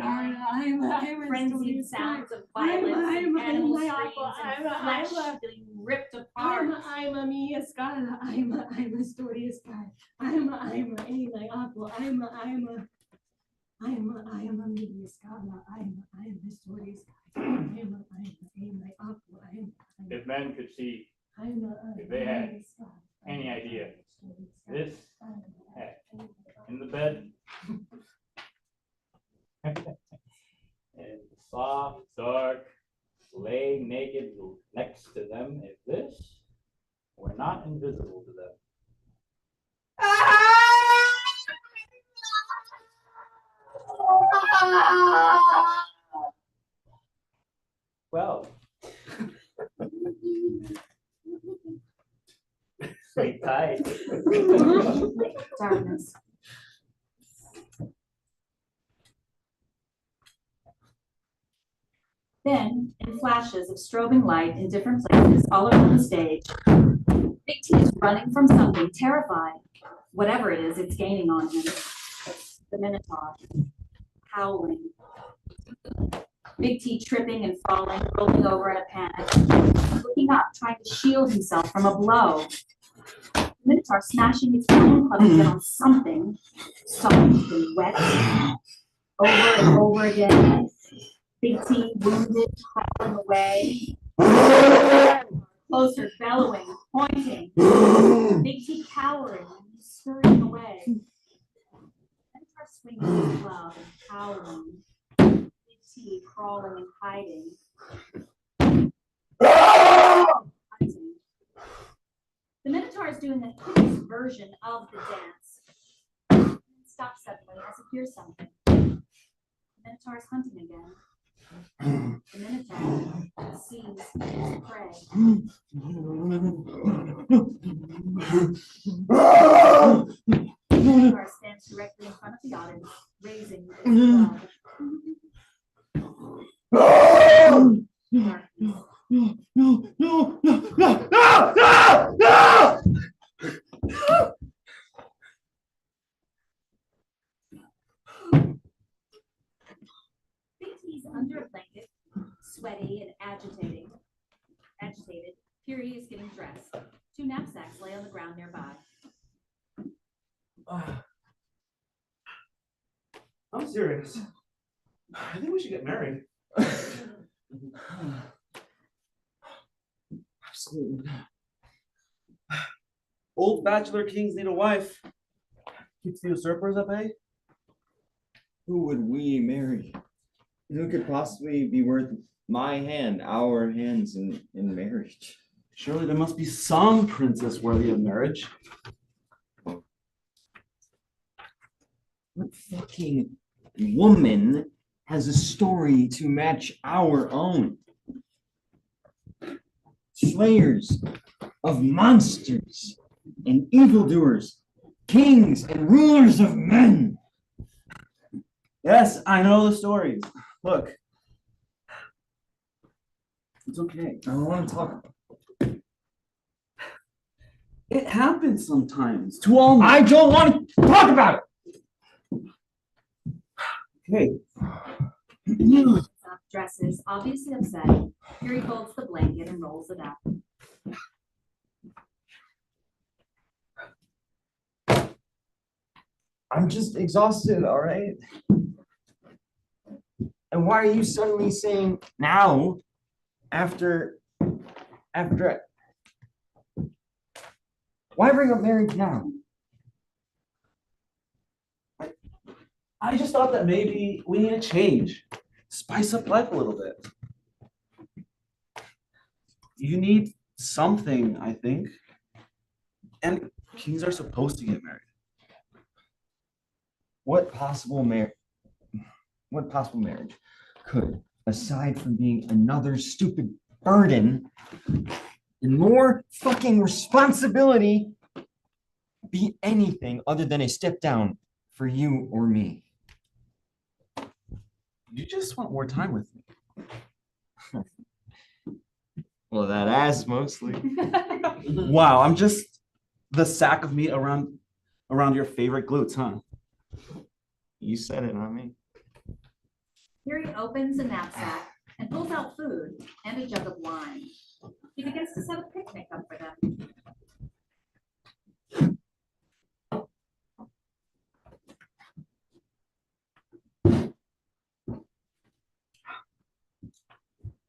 frenzied sounds of violence and animal screams and flesh being ripped apart. I'm a me, Scala. I'm a story. I'm a me, Scala. I'm a story. If men could see, if they had any idea, this heck in the bed and soft, dark, lay naked next to them, if this were not invisible to them. Well, sleep tight. Darkness. Then, in flashes of strobing light in different places all around the stage, Big T is running from something, terrified. Whatever it is, it's gaining on him. The Minotaur, howling. Big T tripping and falling, rolling over in a panic, looking up, trying to shield himself from a blow. The Minotaur smashing its own club again on something, soft and wet, over and over again. Big T wounded, crawling away, Closer, bellowing, pointing. Big T cowering, scurrying away. Minotaur swinging his club and howling. Big T crawling and hiding. Hunting. The Minotaur is doing the quickest version of the dance. It stops suddenly as it hears something. The Minotaur is hunting again. The Minotaur sees his prey. The Minotaur stands directly in front of the audience, raising his club. Big T's under a blanket, sweaty and agitated. Fury is getting dressed. 2 knapsacks lay on the ground nearby. I'm serious. I think we should get married. Absolutely. Old bachelor kings need a wife. Keeps the usurpers at bay. Who would we marry? Who could possibly be worth my hand, our hands in marriage? Surely there must be some princess worthy of marriage. What fucking woman has a story to match our own? Slayers of monsters and evildoers, kings and rulers of men. Yes, I know the stories. Look. It's okay. I don't want to talk about it. It happens sometimes to all. I don't want to talk about it. Okay. Dresses, obviously upset. Fury folds the blanket and rolls it up. I'm just exhausted, all right? And why are you suddenly saying now, after, why bring up marriage now? I just thought that maybe we need a change. Spice up life a little bit. You need something, I think. And kings are supposed to get married. What possible marriage could, aside from being another stupid burden and more fucking responsibility, be anything other than a step down for you or me? You just want more time with me. Well, that ass mostly. Wow, I'm just the sack of meat around your favorite glutes, huh? You said it, not me. Fury opens a knapsack and pulls out food and a jug of wine. He begins to set a picnic up for them.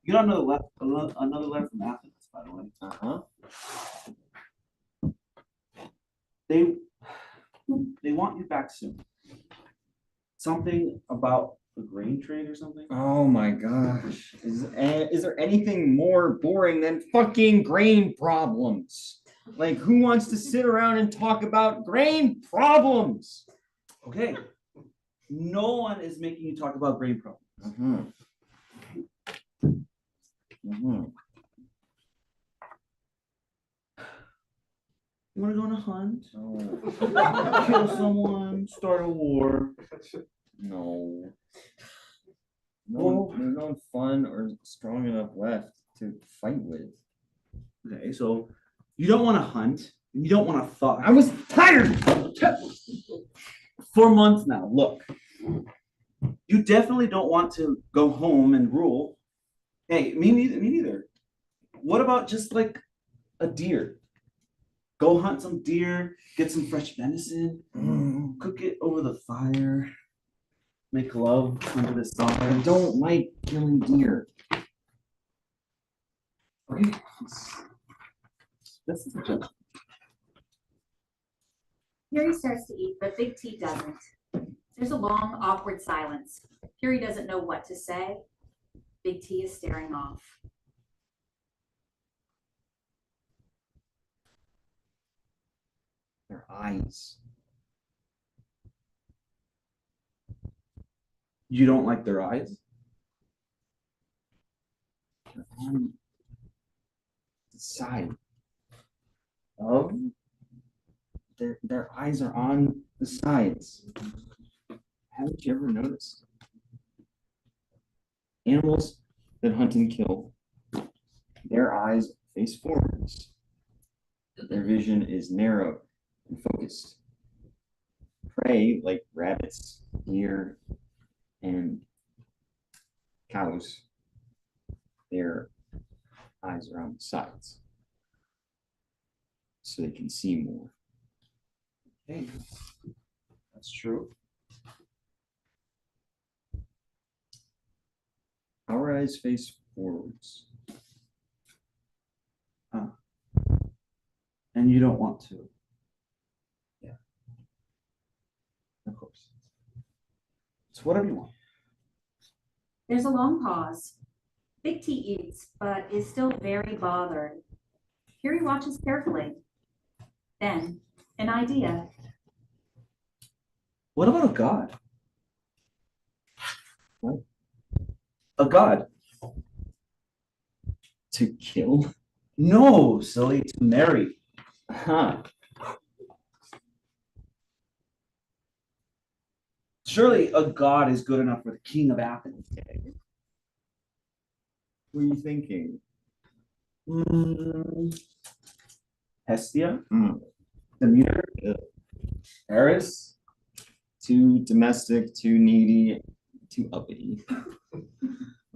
You got another letter from Athens, by the way. They want you back soon. Something about the grain trade or something? Oh my gosh. Is there anything more boring than fucking grain problems? Like, who wants to sit around and talk about grain problems? Okay. No one is making you talk about grain problems. You want to go on a hunt? Kill someone, start a war. No. There's no one fun or strong enough left to fight with. Okay, so you don't want to hunt. You don't want to fuck. I was tired! For months now, look. You definitely don't want to go home and rule. Hey, me neither. What about just like a deer? Go hunt some deer, get some fresh venison, cook it over the fire, make love under the stars. I don't like killing deer. Okay. This is just. Fury starts to eat, but Big T doesn't. There's a long, awkward silence. Fury doesn't know what to say. Big T is staring off. Their eyes. You don't like their eyes? They're on the side of their eyes are on the sides. Haven't you ever noticed? Animals that hunt and kill, their eyes face forwards. Their vision is narrow and focused. Prey, like rabbits, deer, and cows, their eyes are on the sides, so they can see more. Hey, that's true. Our eyes face forwards. And you don't want to. Yeah. Of course. It's whatever you want. There's a long pause. Big T eats, but is still very bothered. Fury watches carefully. Then, an idea. What about a god? What? A god? To kill? No, silly, to marry. Huh. Surely a god is good enough for the king of Athens. What are you thinking? Hestia? Mm. Demeter? Eris? Too domestic, too needy, too uppity.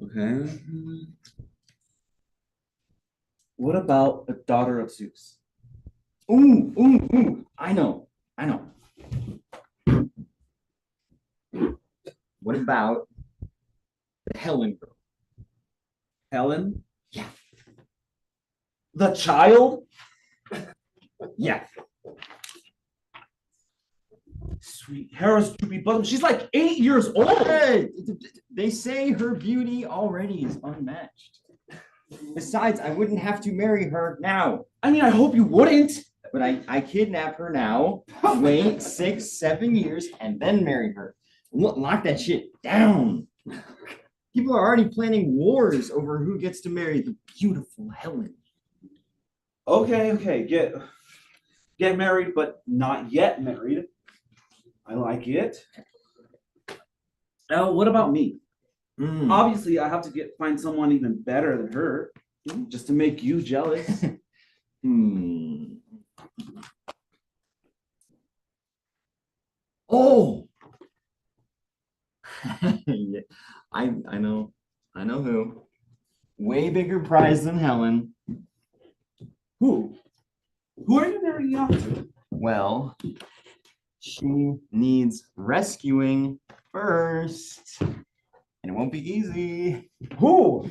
Okay. What about a daughter of Zeus? Ooh, ooh, ooh. I know. What about the Helen girl? Helen? Yeah. The child? Yeah. Sweet Hera's droopy bosom. She's like 8 years old. Hey, they say her beauty already is unmatched. Besides, I wouldn't have to marry her now. I mean, I hope you wouldn't. But I kidnap her now, wait 6, 7 years, and then marry her. Lock that shit down. People are already planning wars over who gets to marry the beautiful Helen. Okay. Get married, but not yet married. I like it. Now, what about me? Obviously, I have to find someone even better than her, just to make you jealous. Oh, yeah, I know who. Way bigger prize than Helen. Who? Who are you marrying off to? Well, she needs rescuing first, and it won't be easy. Who?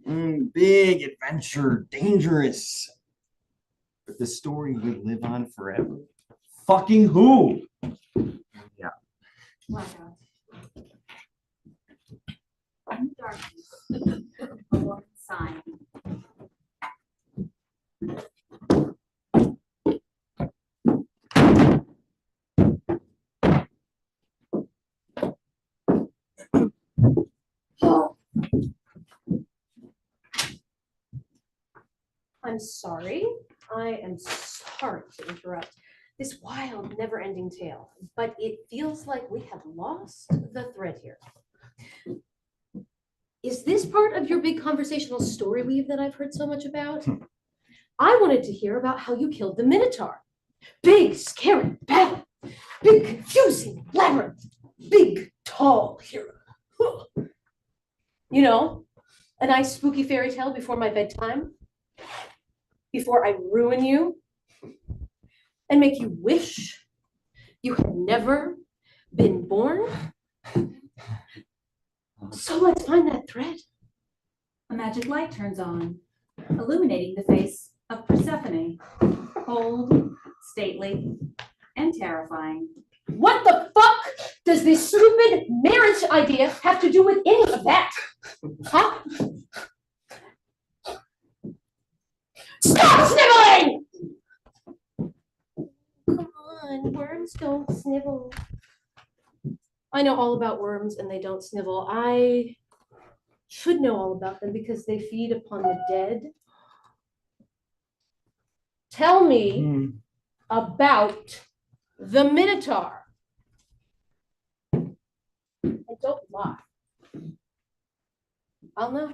Big adventure, dangerous. But the story will live on forever. Fucking who? Yeah. Blackout. In the darkness, a woman sighing. I'm sorry. I am sorry to interrupt this wild, never-ending tale, but it feels like we have lost the thread here. Is this part of your big conversational story weave that I've heard so much about? I wanted to hear about how you killed the Minotaur. Big, scary battle. Big, confusing labyrinth. Big, tall hero. You know, a nice spooky fairy tale before my bedtime. Before I ruin you and make you wish you had never been born. So let's find that thread. A magic light turns on. illuminating the face of Persephone, cold, stately, and terrifying. What the fuck does this stupid marriage idea have to do with any of that? Huh? Stop sniveling! Come on, worms don't snivel. I know all about worms and they don't snivel. I should know all about them because they feed upon the dead. Tell me about the Minotaur. And don't lie. I'll know.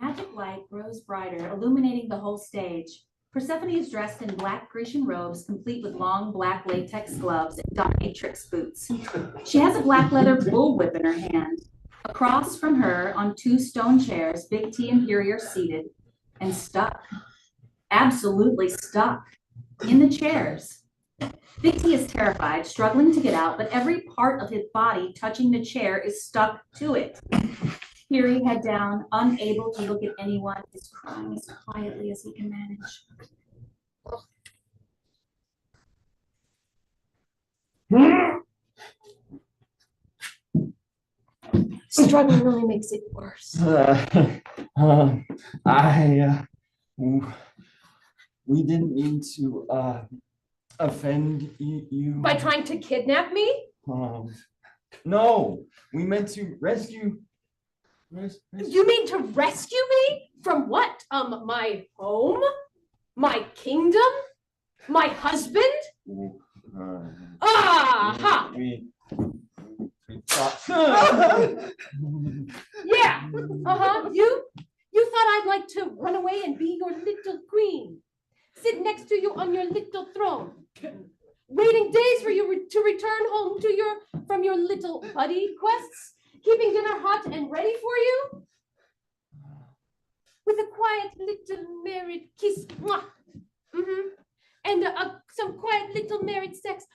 Magic light grows brighter, illuminating the whole stage. Persephone is dressed in black Grecian robes, complete with long black latex gloves and dominatrix boots. She has a black leather bullwhip in her hand. Across from her, on two stone chairs, Big T and Fury are seated and stuck. Absolutely stuck in the chairs. Big T is terrified, struggling to get out, but every part of his body touching the chair is stuck to it. Fury, head down, unable to look at anyone, is crying as quietly as he can manage. Struggling only makes it worse. We didn't mean to offend you. By trying to kidnap me? No, we meant to rescue. You mean to rescue me? From what? My home? My kingdom? My husband? Ha! We thought. Yeah. You thought I'd like to run away and be your little queen, sit next to you on your little throne, waiting days for you to return home from your little buddy quests, keeping dinner hot and ready for you, with a quiet little married kiss, and some quiet little married sex.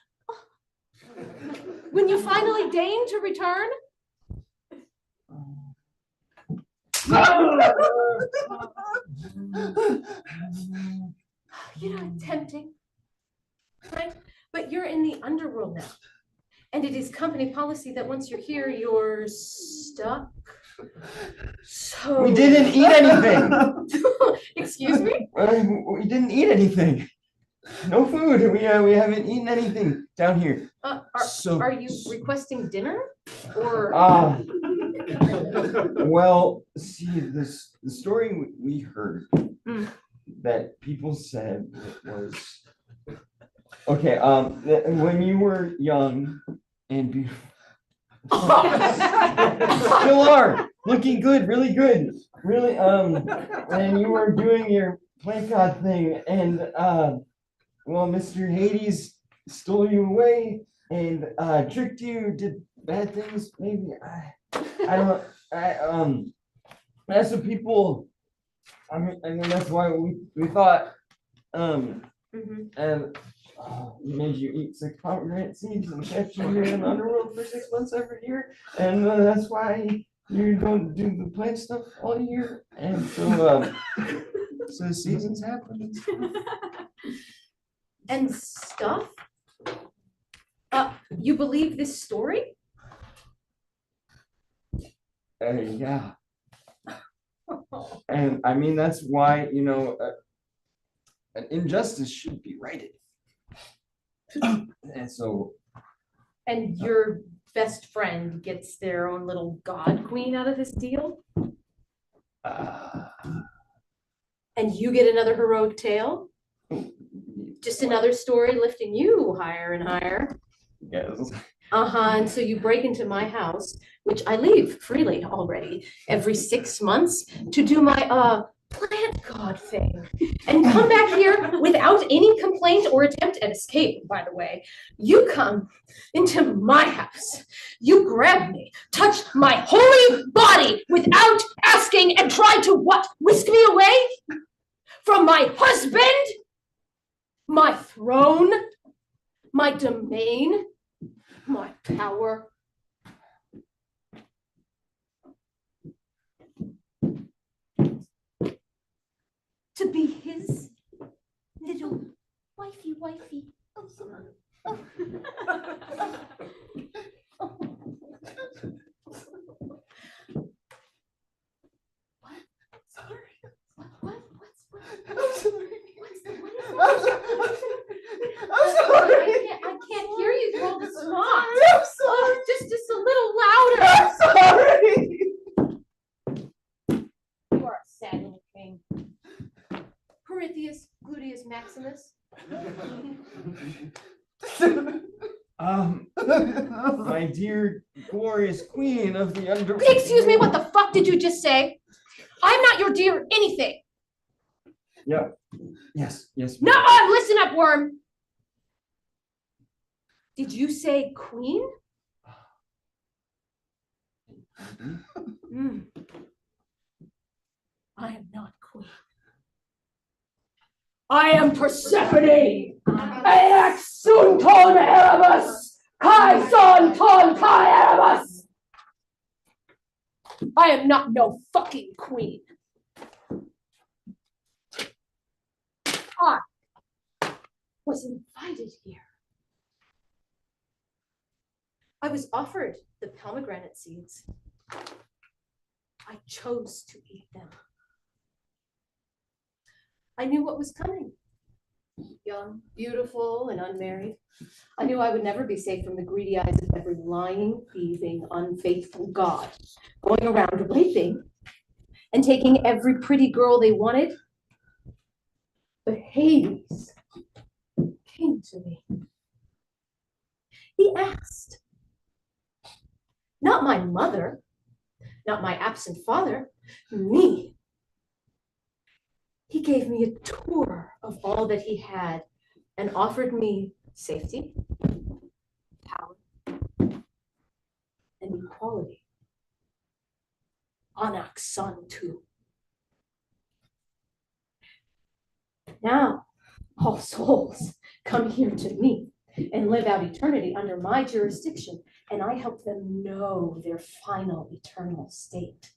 When you finally deign to return. You know, tempting, right? But you're in the underworld now. And it is company policy that once you're here, you're stuck. So We didn't eat anything. Excuse me? We didn't eat anything. No food. We haven't eaten anything down here. Are you requesting dinner? Or well, see, the story we heard that people said was okay. When you were young and beautiful, still are looking good, really good, really. And you were doing your play god thing, and well, Mr. Hades stole you away and tricked you, did bad things. Maybe I don't. That's what people. I mean, that's why we thought. And made you eat 6 pomegranate seeds and kept you here in the underworld for 6 months every year, and that's why you don't do the plant stuff all year, and so so the seasons happen. And stuff? You believe this story? Yeah. And I mean, that's why, you know, an injustice should be righted. And so. And your best friend gets their own little god queen out of this deal? And you get another heroic tale? Just another story lifting you higher and higher? Yes. And so you break into my house, which I leave freely already every 6 months to do my plant god thing, and come back here without any complaint or attempt at escape, by the way. You come into my house, you grab me, touch my holy body without asking, and try to what? Whisk me away from my husband, my throne, my domain, Power. To be his little wifey. Oh, sorry. Oh. I can't hear you through all the snot. I'm sorry. Just a little louder. I'm sorry. You are a sad little king. Prometheus, Gluteus Maximus. My dear glorious queen of the under. Excuse me, what the fuck did you just say? I'm not your dear anything. Yeah. Yes. No, listen up, worm. Did you say queen? Mm. I am not queen. I am Persephone. Ex sun ton Erebus. Kai son ton kai Erebus. I am not no fucking queen. I was invited here. I was offered the pomegranate seeds. I chose to eat them. I knew what was coming. Young, beautiful, and unmarried. I knew I would never be safe from the greedy eyes of every lying, thieving, unfaithful god, going around raping and taking every pretty girl they wanted. But Hades came to me. He asked, not my mother, not my absent father, me. He gave me a tour of all that he had and offered me safety, power, and equality. Anak's son, too. Now, all souls come here to me and live out eternity under my jurisdiction, and I help them know their final eternal state.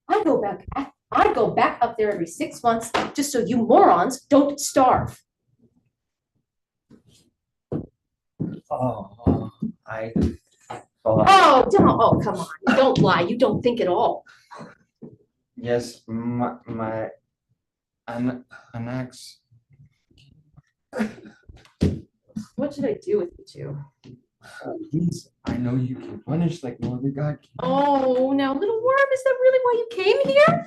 I go back up there every 6 months just so you morons don't starve. Oh, I thought. Oh, come on. Don't lie. You don't think at all. Yes, my Anax. What should I do with you two? Please, I know you can punish like no other god can. Oh, now, little worm, is that really why you came here?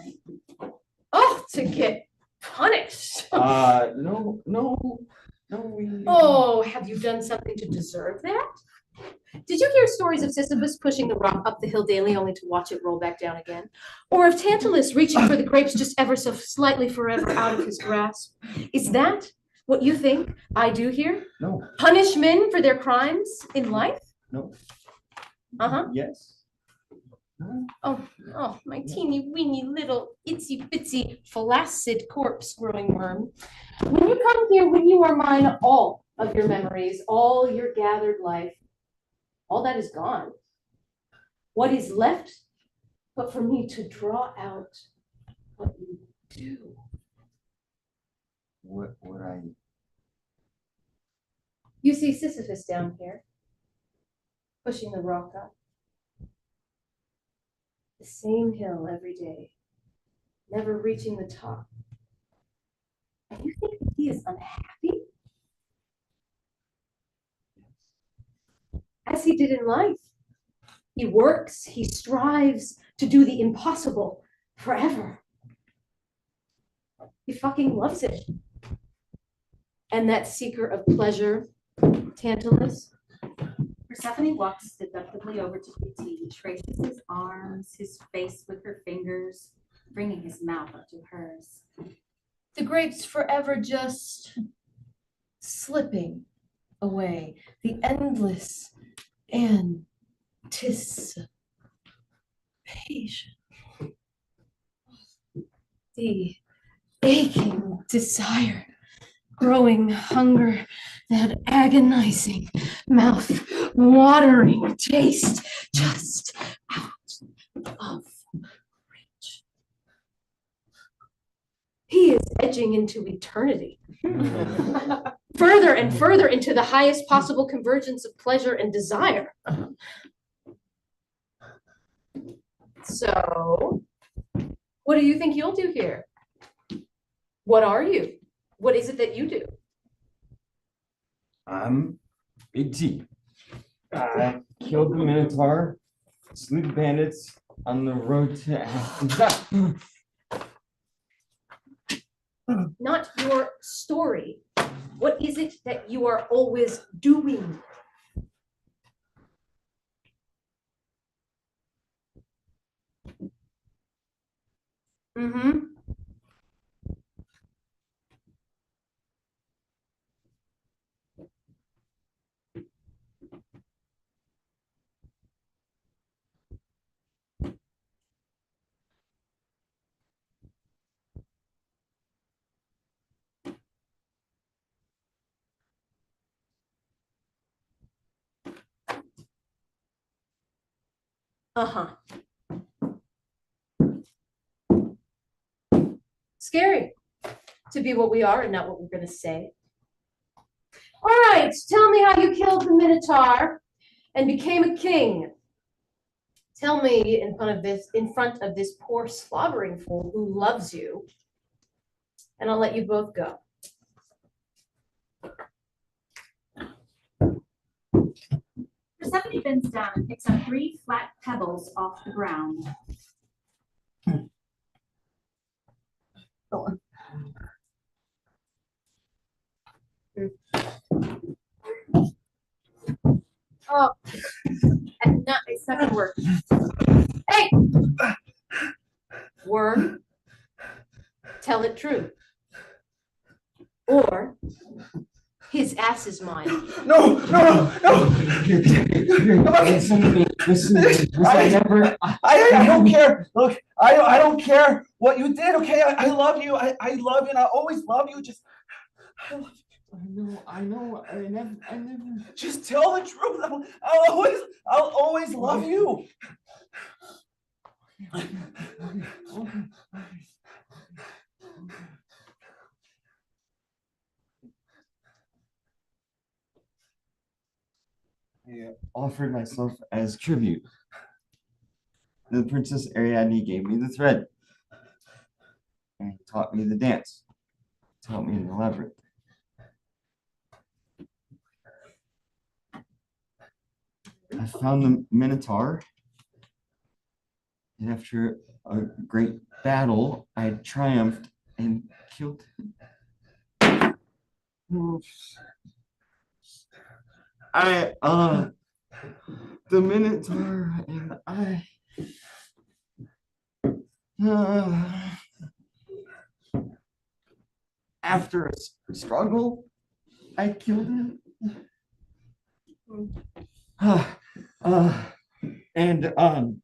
Oh, to get punished. No. Oh, have you done something to deserve that? Did you hear stories of Sisyphus pushing the rock up the hill daily only to watch it roll back down again? Or of Tantalus reaching for the grapes just ever so slightly forever out of his grasp? Is that what you think I do here? No. Punish men for their crimes in life? No. Uh-huh. Yes. Oh, my teeny weeny little itsy bitsy flaccid corpse growing worm. When you come here, when you are mine, all of your memories, all your gathered life, all that is gone. What is left but for me to draw out what you do? What would I? You see Sisyphus down here, pushing the rock up. The same hill every day, never reaching the top. And you think that he is unhappy? As he did in life. He works, he strives to do the impossible forever. He fucking loves it. And that seeker of pleasure, Tantalus. Persephone walks deductively over to PT, traces his arms, his face with her fingers, bringing his mouth up to hers. The grapes forever just slipping away. The endless anticipation. The aching desire. Growing hunger, that agonizing mouth watering taste just out of reach. He is edging into eternity. Further and further into the highest possible convergence of pleasure and desire. So, what do you think you'll do here? What are you? What is it that you do? I'm Big T. I killed the Minotaur, slew the bandits on the road to Athens. Not your story. What is it that you are always doing? Mm-hmm. Uh-huh. Scary to be what we are and not what we're going to say. All right, tell me how you killed the Minotaur and became a king. Tell me in front of this poor slobbering fool who loves you, and I'll let you both go. Persephone bends down and picks up 3 flat pebbles off the ground. Oh, and not a second word. Hey! Worm, tell it true. Or his ass is mine. No, no, no. Listen to me. Listen to me. Listen, I don't care. Look, I don't care what you did. Okay, I love you. I love you, and I always love you. Just, I love you. I know. I never. Just tell the truth. I'll always love you. I offered myself as tribute. The Princess Ariadne gave me the thread and taught me the dance. Taught me the labyrinth. I found the Minotaur, and after a great battle, I triumphed and killed him. The Minotaur and I, after a struggle, I killed him. And on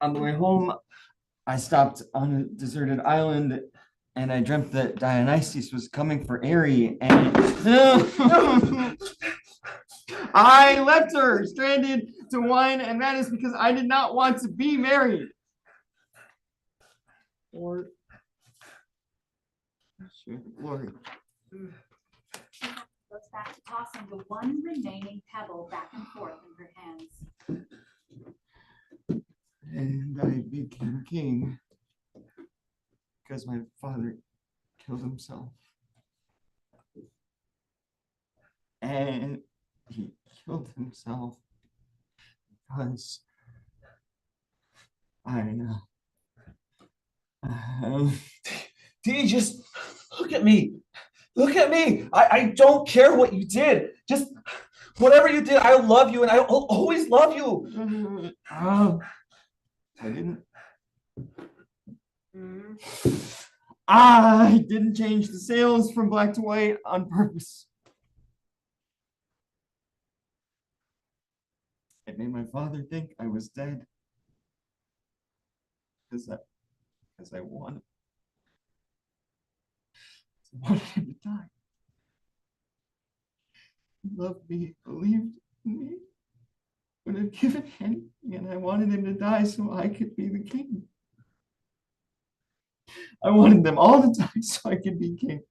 the way home, I stopped on a deserted island, and I dreamt that Dionysus was coming for Ares, and I left her stranded to wine and madness because I did not want to be married. Or glory. Goes back to tossing the one remaining pebble back and forth in her hands. And I became king because my father killed himself. And he killed himself because I know. Dee, just look at me. Look at me. I don't care what you did. Just whatever you did, I love you, and I'll always love you. I didn't. I didn't change the sails from black to white on purpose. It made my father think I was dead because I wanted him to die. loved me, believed in me, would have given anything, and I wanted him to die so I could be the king. I wanted them all to die so I could be king.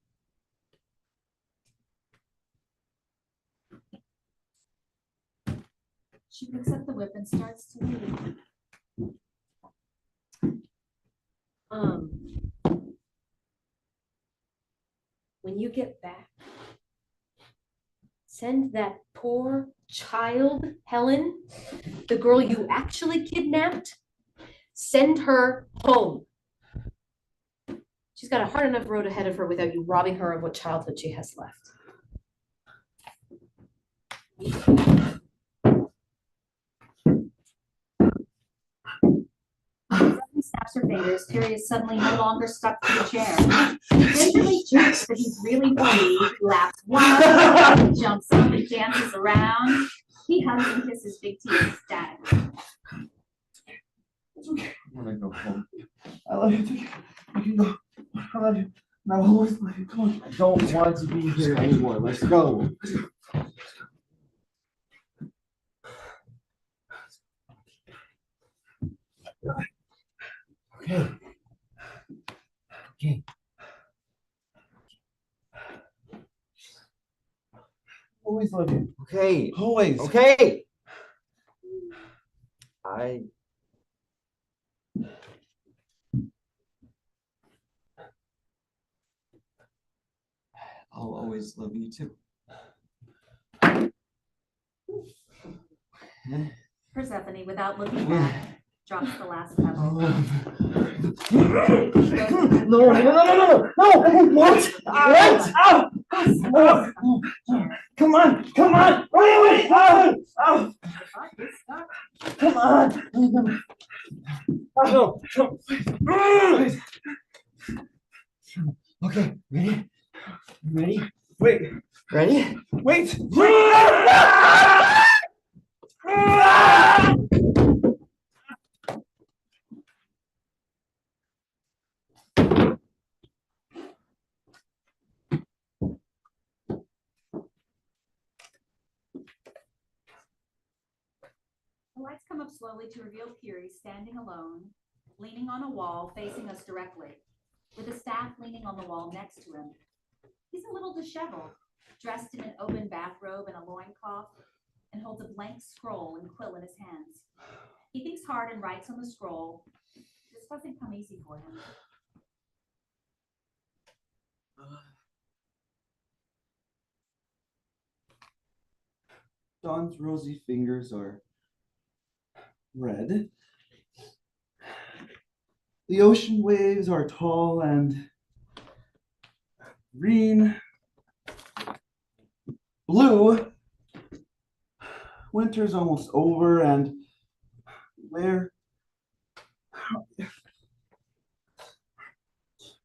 She picks up the whip and starts to leave. When you get back, send that poor child, Helen, the girl you actually kidnapped, send her home. She's got a hard enough road ahead of her without you robbing her of what childhood she has left. He snaps her fingers. Fury is suddenly no longer stuck to the chair. He visually checks that he's really free, laughs wildly, jumps up and dances around. He hugs and kisses Big T ecstatic. It's okay. I'm gonna go home. I love you. It's okay. You can go. I love you. And I will always love you. Come on. I don't want to be here anymore. Let's go. Okay. Okay. Always love you. Okay. Always. Okay. I'll always love you too. Persephone, without looking back, drops the last pebble. No! What? What? Come on! Come on! Wait! Oh! Come on! Oh, please. Okay, ready? Ready? Wait. Ready? Wait! The lights come up slowly to reveal Fury standing alone, leaning on a wall facing us directly, with a staff leaning on the wall next to him. He's a little disheveled, dressed in an open bathrobe and a loincloth, and holds a blank scroll and quill in his hands. He thinks hard and writes on the scroll. This doesn't come easy for him. Dawn's rosy fingers are red. The ocean waves are tall and green. Blue. Winter's almost over, and where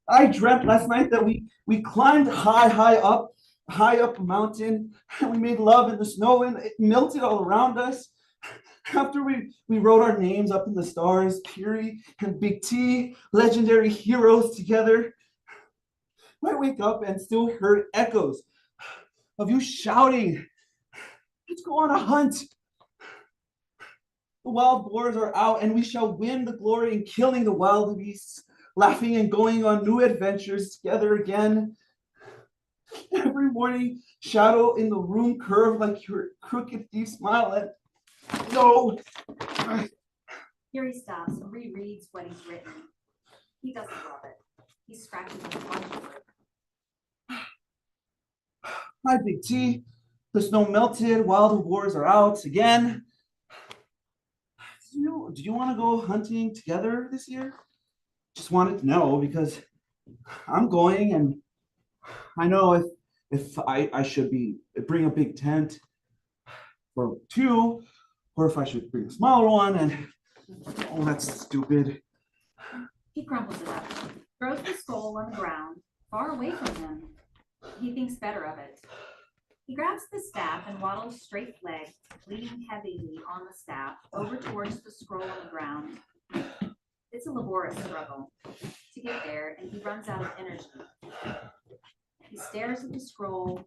I dreamt last night that we climbed high up a mountain, and we made love in the snow, and it melted all around us. After we wrote our names up in the stars, Fury and Big T, legendary heroes together. I wake up and still heard echoes of you shouting, "Let's go on a hunt. The wild boars are out, and we shall win the glory in killing the wild beasts, laughing and going on new adventures together again." Every morning, shadow in the room curved like your crooked deep smile, and no. Fury stops and rereads what he's written. He doesn't love it. He scratches his bunch of it. Hi, Big T. The snow melted, wild boars are out again. Do you want to go hunting together this year? Just wanted to know because I'm going, and I know if I should bring a big tent for two, or if I should bring a smaller one, and oh, that's stupid. He crumples it up, throws the scroll on the ground, far away from him. He thinks better of it. He grabs the staff and waddles straight-legged, leaning heavily on the staff, over towards the scroll on the ground. It's a laborious struggle to get there, and he runs out of energy. He stares at the scroll,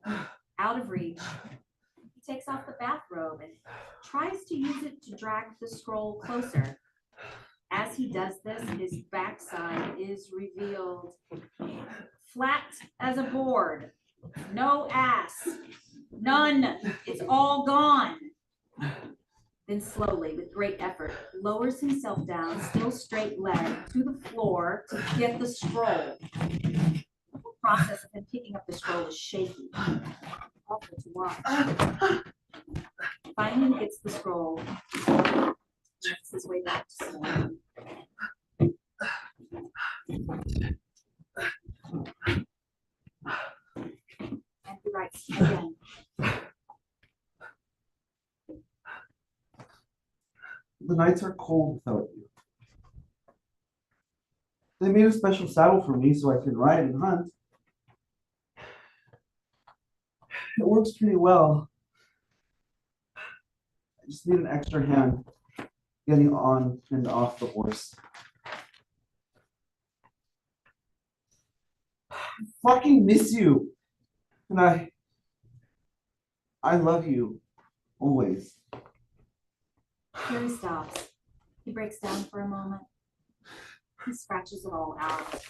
out of reach, takes off the bathrobe and tries to use it to drag the scroll closer. As he does this, his backside is revealed. Flat as a board. No ass. None. It's all gone. Then slowly, with great effort, lowers himself down, still straight leg, to the floor to get the scroll. The process of him picking up the scroll is shaky. Awful to watch. Finally, he gets the scroll. Makes his way back to sleep. And he writes again. The nights are cold without you. They made a special saddle for me so I could ride and hunt. It works pretty well. I just need an extra hand getting on and off the horse. I fucking miss you. And I love you always. Here he stops. He breaks down for a moment. He scratches it all out.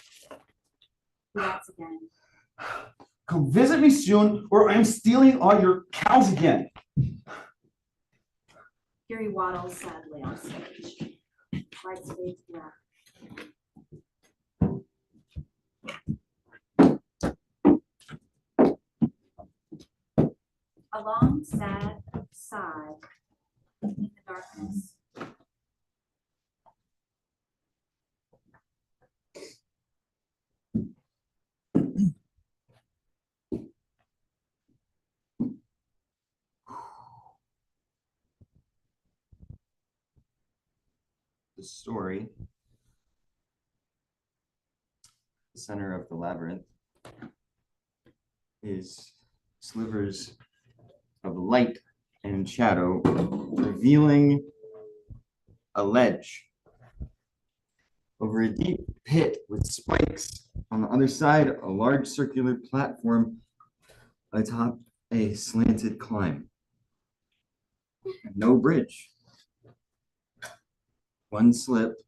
He writes again. Come visit me soon, or I'm stealing all your cows again. Here he waddles sadly on stage. Lights fade to black. A long, sad sigh in the darkness. The story, the center of the labyrinth, is slivers of light and shadow revealing a ledge over a deep pit with spikes. On the other side, a large circular platform atop a slanted climb. No bridge. One slip,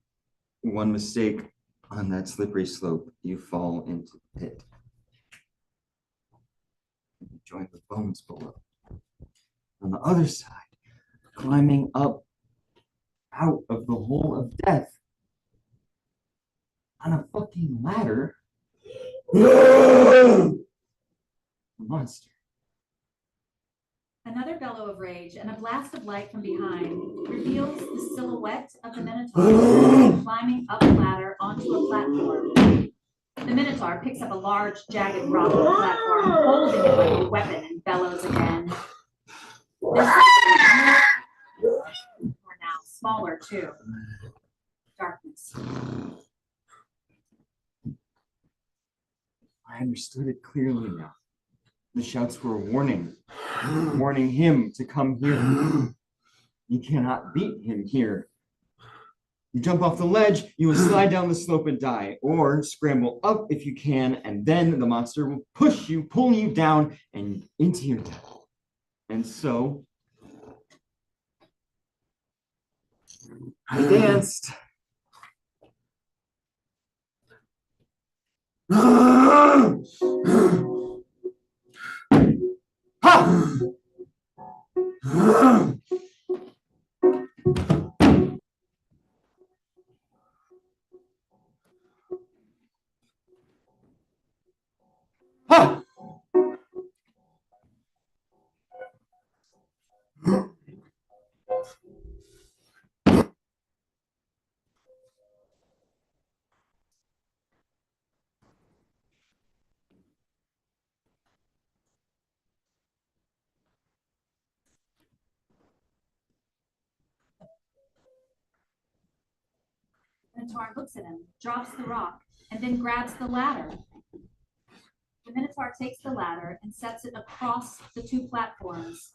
one mistake on that slippery slope, you fall into the pit. You join the bones below. On the other side, climbing up out of the hole of death on a fucking ladder, a monster. Another bellow of rage and a blast of light from behind reveals the silhouette of the Minotaur climbing up a ladder onto a platform. The Minotaur picks up a large, jagged rock on the platform, holding it like a weapon, and bellows again. There's now smaller too. Darkness. I understood it clearly now. The shouts were warning him to come here. You cannot beat him here. You jump off the ledge, you will slide down the slope and die, or scramble up if you can, and then the monster will push you, pull you down and into your death. And so I danced. Minotaur looks at him, drops the rock, and then grabs the ladder. The Minotaur takes the ladder and sets it across the two platforms.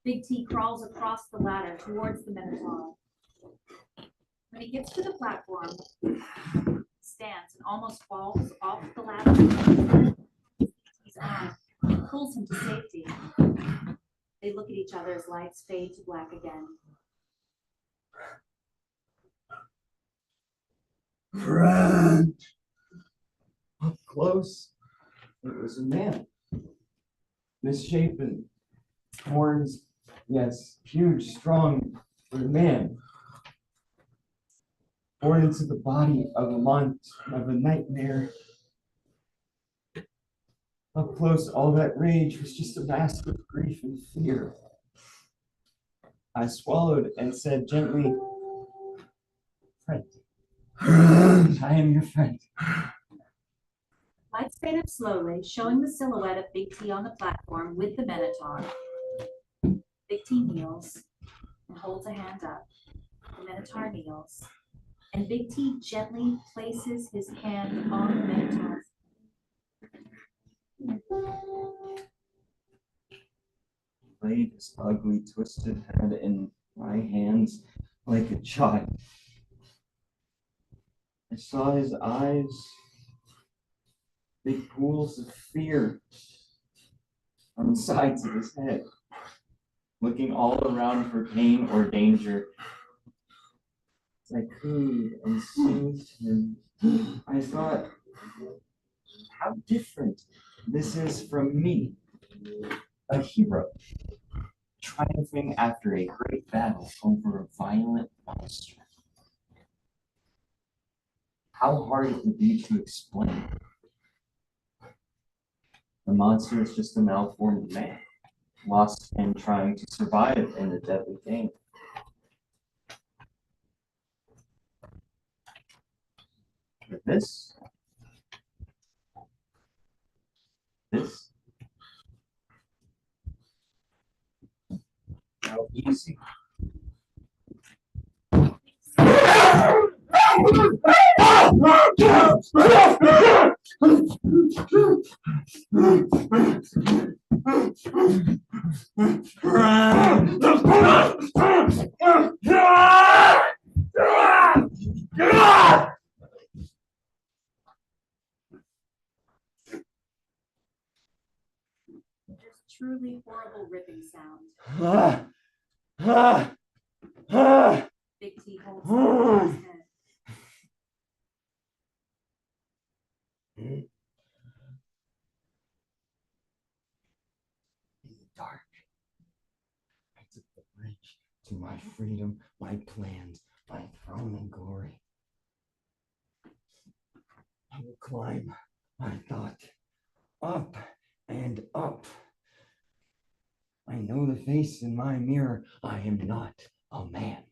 Big T crawls across the ladder towards the Minotaur. When he gets to the platform, he stands and almost falls off the ladder. His arm pulls him to safety. They look at each other as lights fade to black again. Friend. Up close, it was a man. Misshapen. Horns, yes, huge, strong, but a man. Born into the body of a nightmare. Up close, all that rage was just a mask of grief and fear. I swallowed and said gently, friend. I am your friend. Lights fade up slowly, showing the silhouette of Big T on the platform with the Minotaur. Big T kneels and holds a hand up. The Minotaur kneels, and Big T gently places his hand on the Minotaur. Laid his ugly, twisted head in my hands like a child. I saw his eyes, big pools of fear on the sides of his head, looking all around for pain or danger. As I cooed and soothed him, I thought, how different this is from me, a hero, triumphing after a great battle over a violent monster. How hard it would be to explain. The monster is just a malformed man, lost and trying to survive in the deadly game. But this, how easy. There's truly horrible ripping sound. Big T holds the Minotaur's head. In the dark, I took the bridge to my freedom, my plans, my throne and glory. I will climb, I thought, up and up. I know the face in my mirror. I am not a man.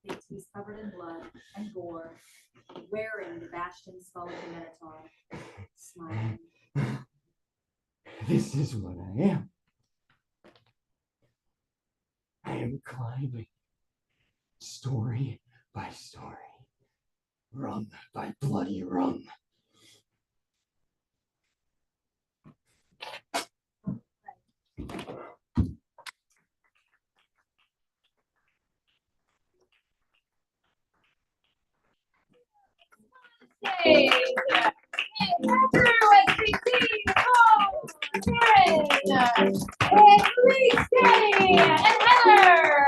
Big T's covered in blood and gore, wearing the bastion skull of the Minotaur, smiling. This is what I am. I am climbing, story by story, rung by bloody rung. Hey, Andrew and Christine, oh, Karen, and Lee, Danny, and Heather.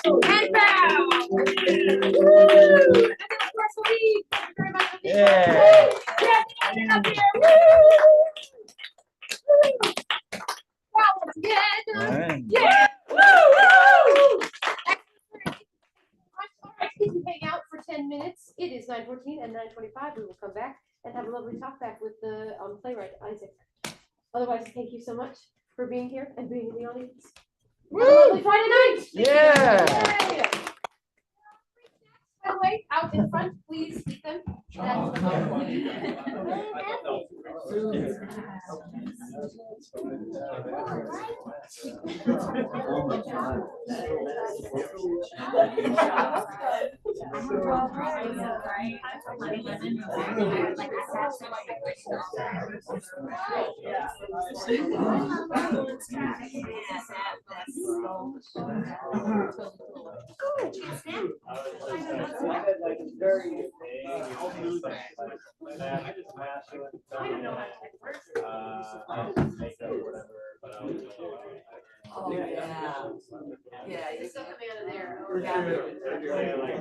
And now, woo! And then of course Lee, thank you very much for being here. Yeah, up here, woo! Wow, yeah, yeah, woo, woo! All right, you can hang out for 10 minutes. It is 9:14 and 9:25. We will come back and have a lovely talk back with the playwright, Isaac. Otherwise, thank you so much for being here and being in the audience. Have a lovely Friday night. Yeah. Yay. By the way, out in front, please eat them. That's Like it's very I just masculine, makeup, whatever, but I was. Oh, yeah. Yeah, You're still coming out of there. Yeah, like,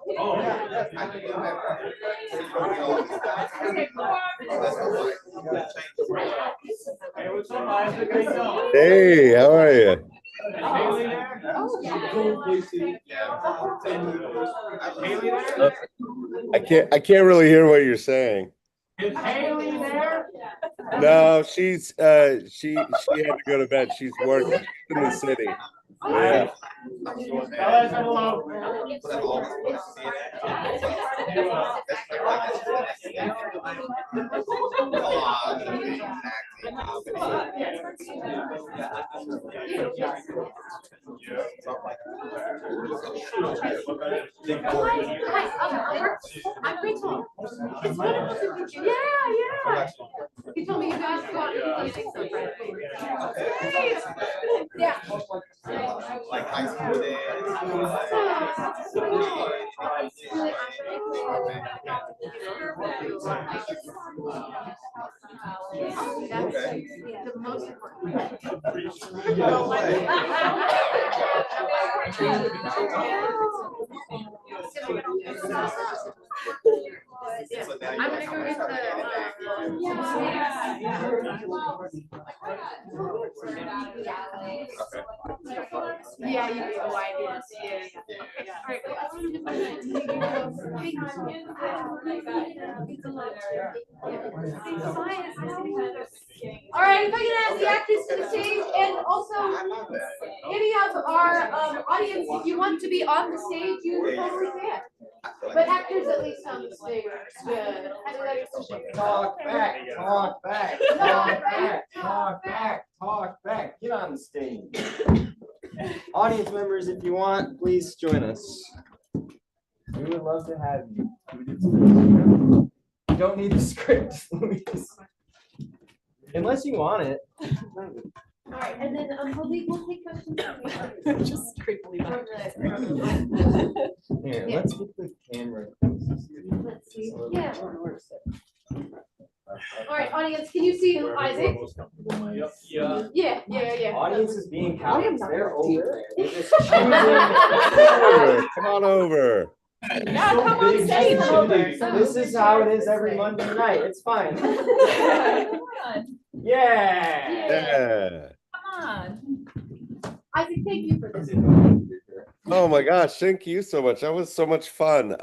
Hey, what's up, Isaac? How you doing? Hey, how are you? Haley there? Haley there? I can't really hear what you're saying. Is Haley there? No, she had to go to bed. She's working in the city. Yeah. Tell us hello. I'm Rachel. It's wonderful to meet you. Yeah. You told me you guys got anything so great. Yeah. Like high school days. That's the most important. I'm gonna go get the. Yeah, you do. I did. Yeah. All right. All right, if I can ask the actors to the stage, and also any of our audience, if you want to be on the stage, you totally can. But actors at least on the stage. Good. Talk back, talk back, talk back, talk back, talk back. Get on the stage. Audience members, if you want, please join us. We would love to have you. You don't need the script, Louise. Unless you want it. All right, and then we'll take questions. Just creepily back. Here, Yeah. let's get the camera. Let's see. Yeah. All right, audience, can you see Isaac? Yeah. Audience is being cowards. They're over there. They're just Come on over. Yeah, come on stage. This is how it is every Monday night. It's fine. Yeah. Yeah. Come on. Isaac, thank you for this. Oh my gosh, thank you so much. That was so much fun.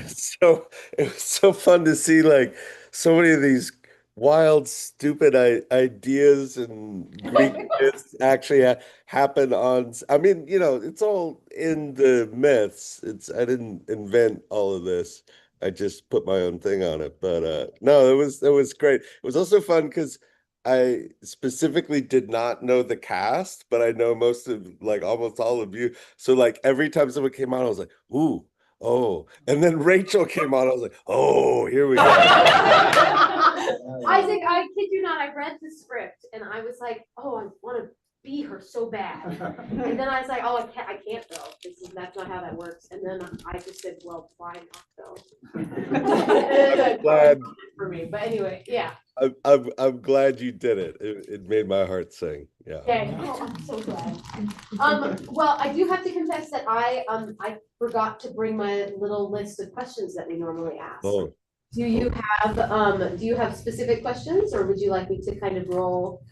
So it was so fun to see like so many of these wild, stupid ideas and Greek myths actually happen on. I mean, it's all in the myths. I didn't invent all of this. I just put my own thing on it. But no, it was great. It was also fun because I specifically did not know the cast, but I know most of almost all of you. So like every time someone came on, I was like, ooh. Oh, and then Rachel came on. I was like, oh, here we go. Isaac, I kid you not, I read the script and I was like, oh, I want to be her so bad. And then I was like, oh, I can't though. That's not how that works. And then I just said, well, why not though? I'm glad for me. But anyway, yeah. I'm glad you did it. It made my heart sing. Yeah. Okay. Oh, I'm so glad. Well, I do have to confess that I forgot to bring my little list of questions that we normally ask. Oh. Do you have specific questions, or would you like me to kind of roll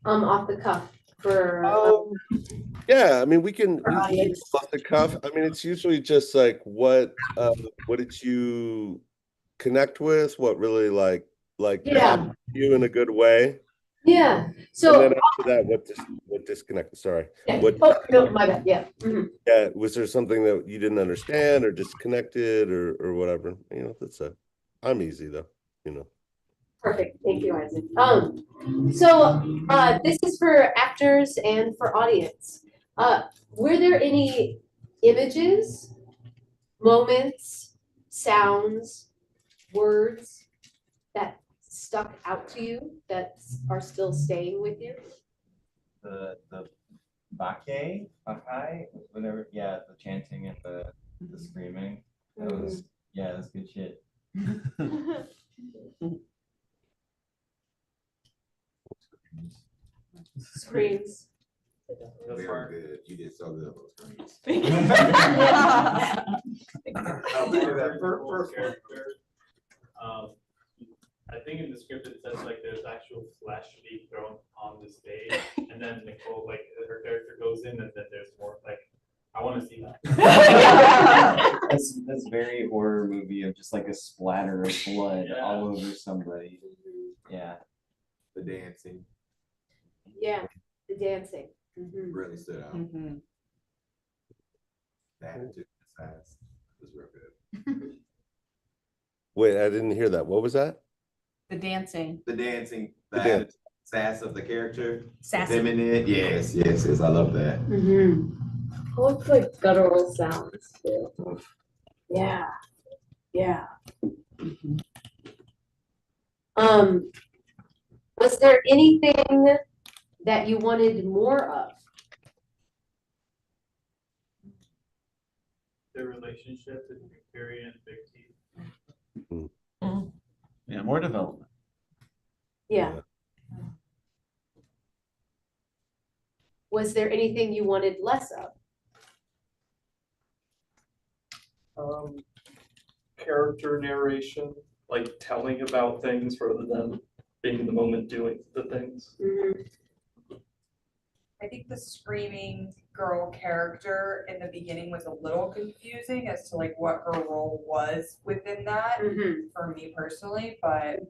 off the cuff for yeah, I mean we can off audience? the cuff. I mean it's usually just like what did you connect with? What really like Yeah. you in a good way? Yeah. So and then after that, what disconnected? Sorry. yeah. What? Oh, no, my bad. Yeah. Mhm. Yeah. Was there something that you didn't understand or disconnected or whatever? That's I'm easy though. Perfect. Thank you, Isaac. So this is for actors and for audience. Were there any images, moments, sounds, words that stuck out to you that are still staying with you? The Bakai, whatever, yeah, the chanting and the screaming. That was that's good shit. Screams. Very good. You did so good. First character, I think in the script it says like there's actual flesh being thrown on the stage, and then Nicole, like her character goes in, and then there's more. Like, I want to see that. That's very horror movie of just like a splatter of blood all over somebody. Yeah. The dancing Yeah, the dancing. Mhm. really stood out. Mhm. The attitude, the sass was real good. Wait, I didn't hear that. What was that? The dancing. The dancing, the The dance. attitude, sass of the character. Sassy. Feminine. Yes, yes, yes. I love that. Mhm. Looks like guttural sounds too. Yeah, yeah. Was there anything that you wanted more of? Their relationship between Carrie and Big T. Yeah, more development. Yeah. Was there anything you wanted less of? Character narration, like telling about things rather than being in the moment doing the things. I think the screaming girl character in the beginning was a little confusing as to like what her role was within that for me personally, but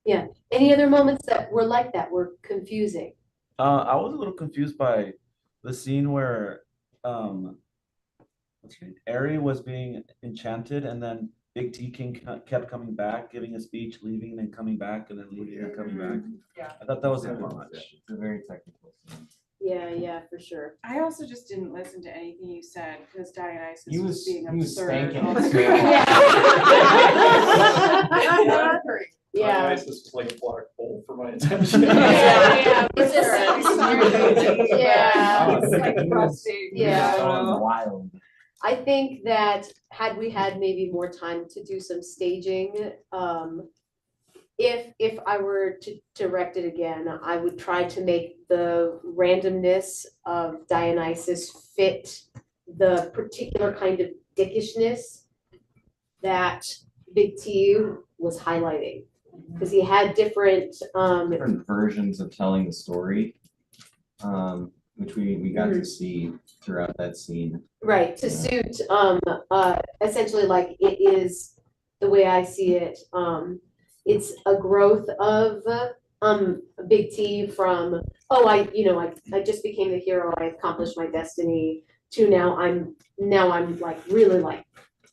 Yeah. Any other moments that were like that, were confusing? I was a little confused by the scene where Ari was being enchanted, and then Big T King kept coming back, giving a speech, leaving and coming back, and then leaving and coming back. Yeah. I thought that was a bit much. It's a very technical scene. Yeah, yeah, for sure. I also just didn't listen to anything you said because Dionysus He was was being absurd. spanking all it the too. time. Yeah. Dionysus was like a black hole for my attention. Yeah, it's just, yeah. It's like rusting. Yeah. Wild. I think that had we had maybe more time to do some staging, if I were to direct it again, I would try to make the randomness of Dionysus fit the particular kind of dickishness that Big T was highlighting. Because he had different versions of telling the story, which we got to see throughout that scene. Right, to suit essentially, like, it is the way I see it, it's a growth of Big T from, oh, I just became the hero, I accomplished my destiny, to now I'm like really like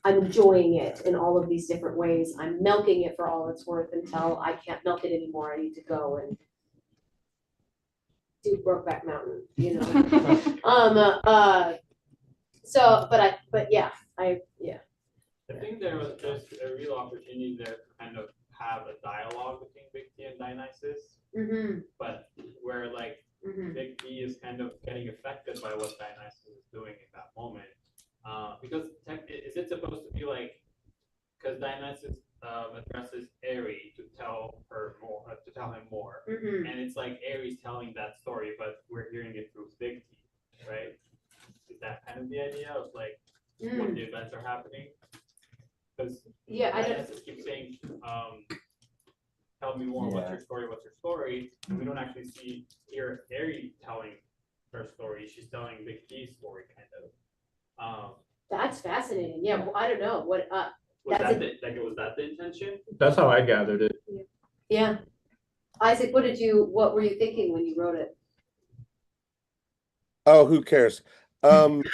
I'm enjoying it in all of these different ways. I'm milking it for all it's worth until I can't milk it anymore. I need to go and do Brokeback Mountain, you know. I think there's a real opportunity there to kind of have a dialogue between Big T and Dionysus, but where like Big T is kind of getting affected by what Dionysus is doing in that moment. Because is it supposed to be like, because Dionysus addresses Ares to tell him more, and it's like Ares telling that story, but we're hearing it through Big T, right? Is that kind of the idea of like what the events are happening? Because Dionysus keeps saying, "Tell me more. What's your story?" And we don't actually hear Ares telling her story. She's telling Big T's story, kind of. That's fascinating. Yeah, well, I don't know what. Was that the intention? That's how I gathered it. Yeah, Isaac, what were you thinking when you wrote it? Oh, who cares? What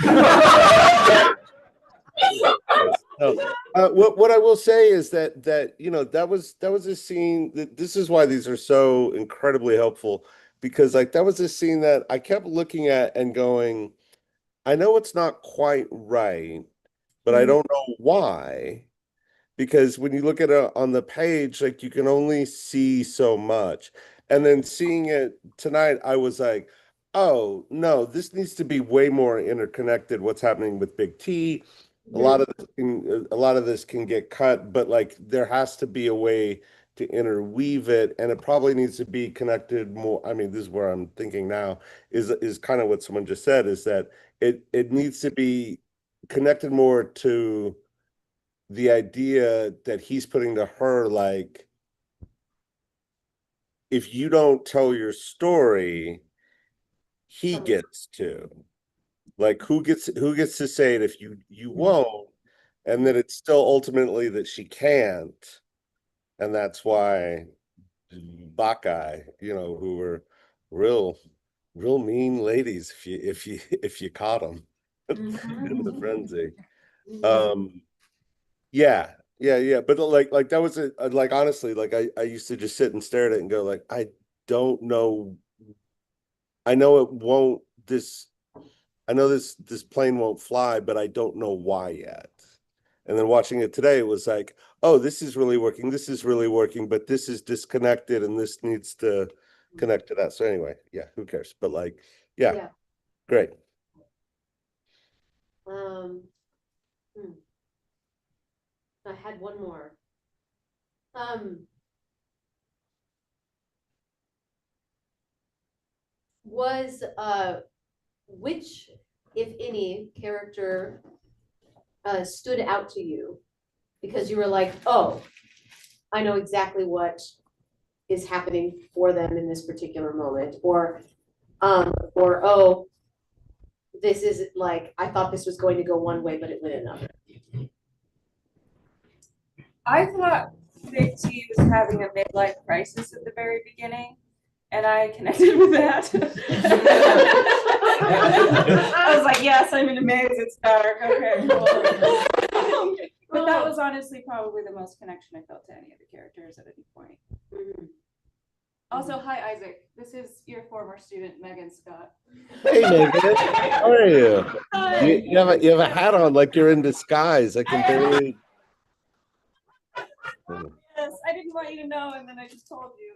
I will say is that that was a scene that this is why these are so incredibly helpful, because like that was a scene that I kept looking at and going, I know it's not quite right, but I don't know why. Because when you look at it on the page, like you can only see so much. And then seeing it tonight, I was like, oh no, this needs to be way more interconnected. What's happening with Big T? A lot of this can get cut, but like there has to be a way to interweave it, and it probably needs to be connected more. I mean, this is where I'm thinking now, is kind of what someone just said, is that it needs to be connected more to the idea that he's putting to her, like, if you don't tell your story, he gets to. Like, who gets to say it if you won't, and that it's still ultimately that she can't, and that's why Bacchae, who were real mean ladies if you caught them in the frenzy. Yeah, but like that was like, honestly, like I used to just sit and stare at it and go, like, I don't know. I know it won't I know this plane won't fly, but I don't know why yet. And then watching it today, it was like, oh, this is really working, but this is disconnected and this needs to connect to that. So anyway, yeah, who cares? But like, yeah. Great. I had one more. Was which, if any, character stood out to you because you were like, oh, I know exactly what is happening for them in this particular moment, or oh, this is like, I thought this was going to go one way, but it went another. I thought Big T was having a midlife crisis at the very beginning, and I connected with that. I was like, yes, I'm in a maze, it's dark, okay, cool. But that was honestly probably the most connection I felt to any of the characters at any point. Also, hi Isaac, this is your former student, Megan Scott. Hey Megan, how are you? You have a hat on like you're in disguise. I can barely. Yes, I didn't want you to know, and then I just told you.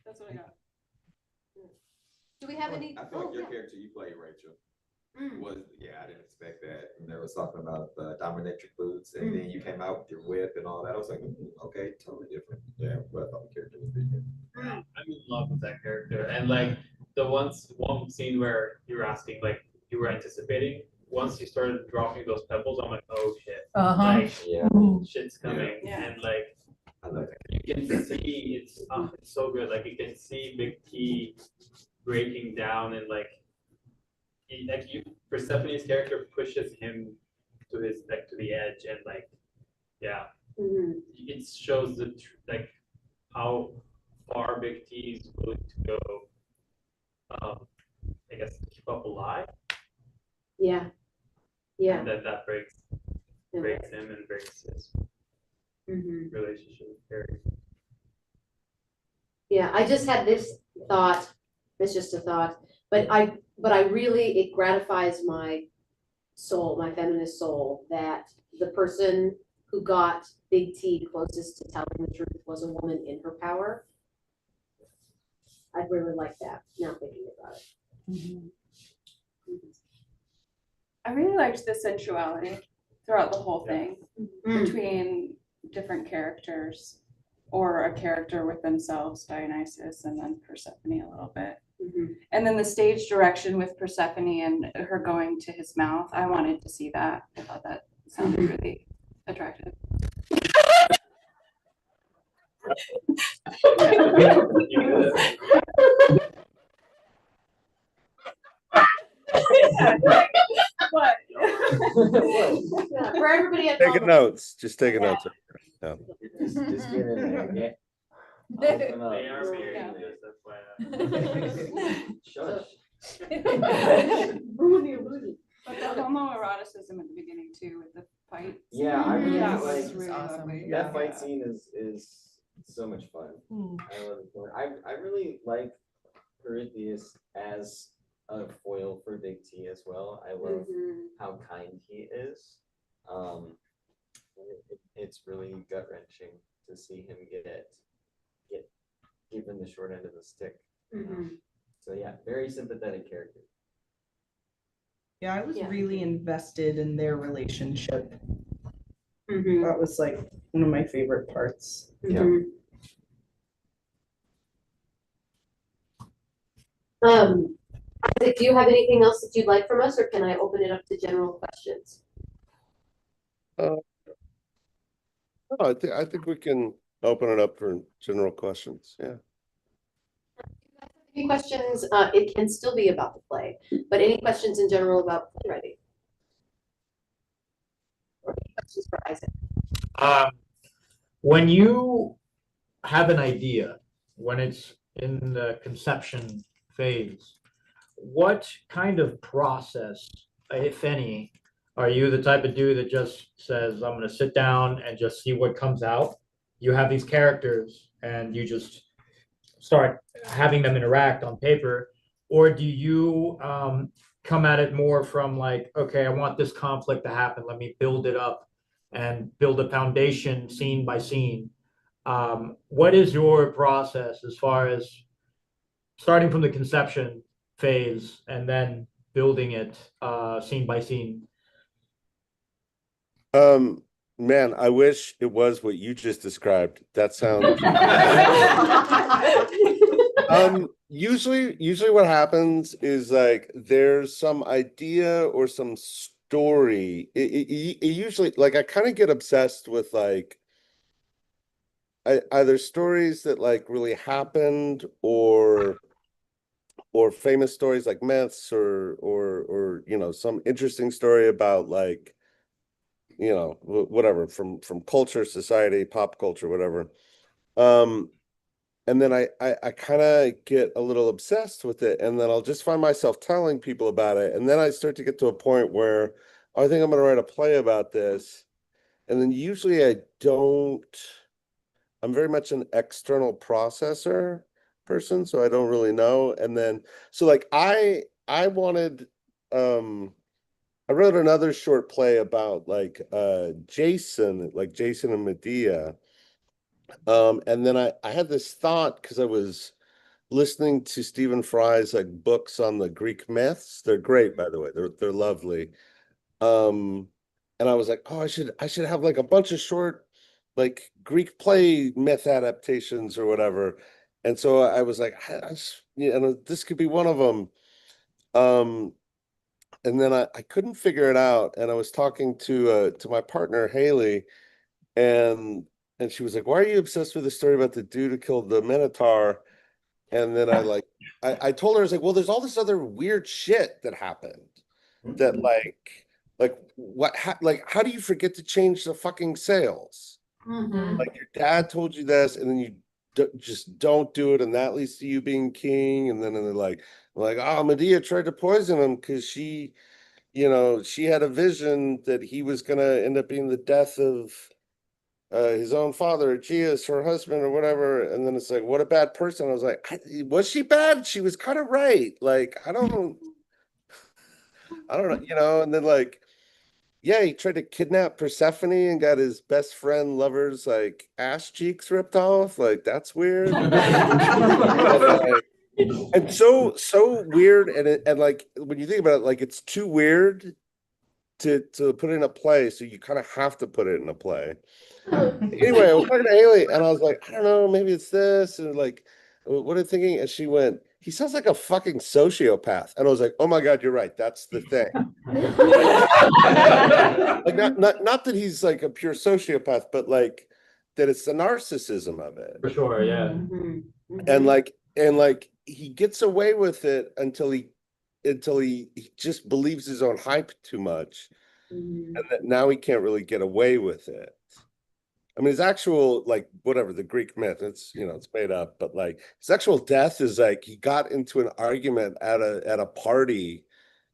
That's what I got. Do we have any? I feel like your character you play, Rachel, was, I didn't expect that. And they was talking about the dominatrix boots, and then you came out with your whip and all that. I was like, okay, totally different. Yeah, but I thought the character was big. I'm in love with that character, and like the one scene where you were asking, like you were anticipating. Once you started dropping those pebbles, I'm like, oh shit, like shit's coming, and like I love that. you can see it's so good. Like you can see Big T breaking down, and like Persephone's character pushes him to his to the edge, and like it shows the like how far Big T is willing to go. I guess to keep up alive. Yeah. And then that breaks him and breaks his relationship with Harry. Yeah, I just had this thought. It's just a thought, but I really, it gratifies my soul, my feminist soul, that the person who got Big T closest to telling the truth was a woman in her power. I'd really like that, now thinking about it. I really liked the sensuality throughout the whole thing between different characters, or a character with themselves, Dionysus, and then Persephone a little bit. And then the stage direction with Persephone and her going to his mouth, I wanted to see that. I thought that sounded really attractive. What? For everybody at Taking notes, just taking notes. Yeah. Just get in there. They are married, that's why. Shush. But the homoeroticism at the beginning too, with the fight. Yeah, I really like really awesome. that fight scene is so much fun. I love it. I really like Perseus as a foil for Big T as well. I love how kind he is. It's really gut wrenching to see him get given the short end of the stick. So yeah, very sympathetic character. Yeah, I was Yeah. really invested in their relationship. Mhm. That was like one of my favorite parts. Mhm. Isaac, do you have anything else that you'd like from us, or can I open it up to general questions? No, I think we can open it up for general questions. Yeah. Any questions? It can still be about the play, but any questions in general about playwriting? Or any questions for Isaac? When you have an idea, when it's in the conception phase, what kind of process, if any, are you the type of dude that just says, I'm gonna sit down and just see what comes out? You have these characters and you just start having them interact on paper, or do you come at it more from like, okay, I want this conflict to happen, let me build it up and build a foundation scene by scene? What is your process as far as starting from the conception phase and then building it scene by scene? Man, I wish it was what you just described. That sounds usually what happens is like there's some idea or some story. It usually, like, I kind of get obsessed with like either stories that like really happened or famous stories like myths or some interesting story about like whatever from culture, society, pop culture, whatever. And then I kind of get a little obsessed with it, and then I'll just find myself telling people about it, and then I start to get to a point where I think I'm going to write a play about this, and then usually I don't. I'm very much an external processor person, so I don't really know. And then so like I wanted I wrote another short play about like Jason, like Jason and Medea. And then I had this thought because I was listening to Stephen Fry's like books on the Greek myths. They're great, by the way. They're lovely. And I was like, oh, I should have like a bunch of short like Greek play myth adaptations or whatever. And so I was like, this could be one of them. And then I couldn't figure it out, and I was talking to my partner Haley, and she was like, "Why are you obsessed with the story about the dude who killed the Minotaur?" And then I told her, I was like, "Well, there's all this other weird shit that happened that how do you forget to change the fucking sails? Like your dad told you this, and then you just don't do it, and that leads to you being king, and then they're like, oh, Medea tried to poison him because she had a vision that he was going to end up being the death of his own father, Aegeus, her husband, or whatever." And then it's like, what a bad person. I was like, was she bad? She was kind of right. Like, I don't know, and then like, yeah, he tried to kidnap Persephone and got his best friend lover's like ass cheeks ripped off. Like, that's weird. And so weird, and like when you think about it, like it's too weird to put in a play, so you kind of have to put it in a play. Anyway, I was talking to Haley, and I was like, I don't know, maybe it's this, and like, what are you thinking? And she went, he sounds like a fucking sociopath, and I was like, oh my God, you're right, that's the thing. Like not that he's like a pure sociopath, but like that it's the narcissism of it. For sure, yeah. And like he gets away with it until he just believes his own hype too much, and that now he can't really get away with it. I mean, his actual, like, whatever, the Greek myth, it's made up, but like his actual death is like he got into an argument at a party,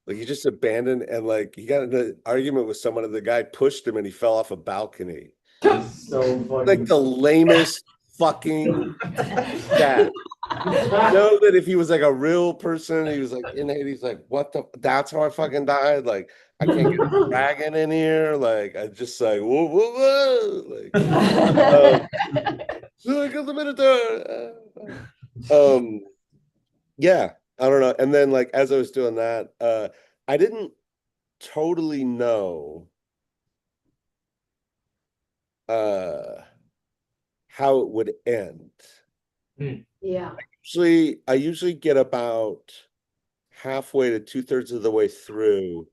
like he just abandoned, and like he got in an argument with someone, and the guy pushed him and he fell off a balcony. So funny. Like the lamest fucking death. I know that if he was like a real person, he was like in Hades, like, what the, that's how I fucking died. Like, I can't get a dragon in here. Like, I just like, whoa, whoa, whoa. Like, I got the Minotaur. Yeah, I don't know. And then like, as I was doing that, I didn't totally know how it would end. Yeah. I usually get about halfway to 2/3 of the way through,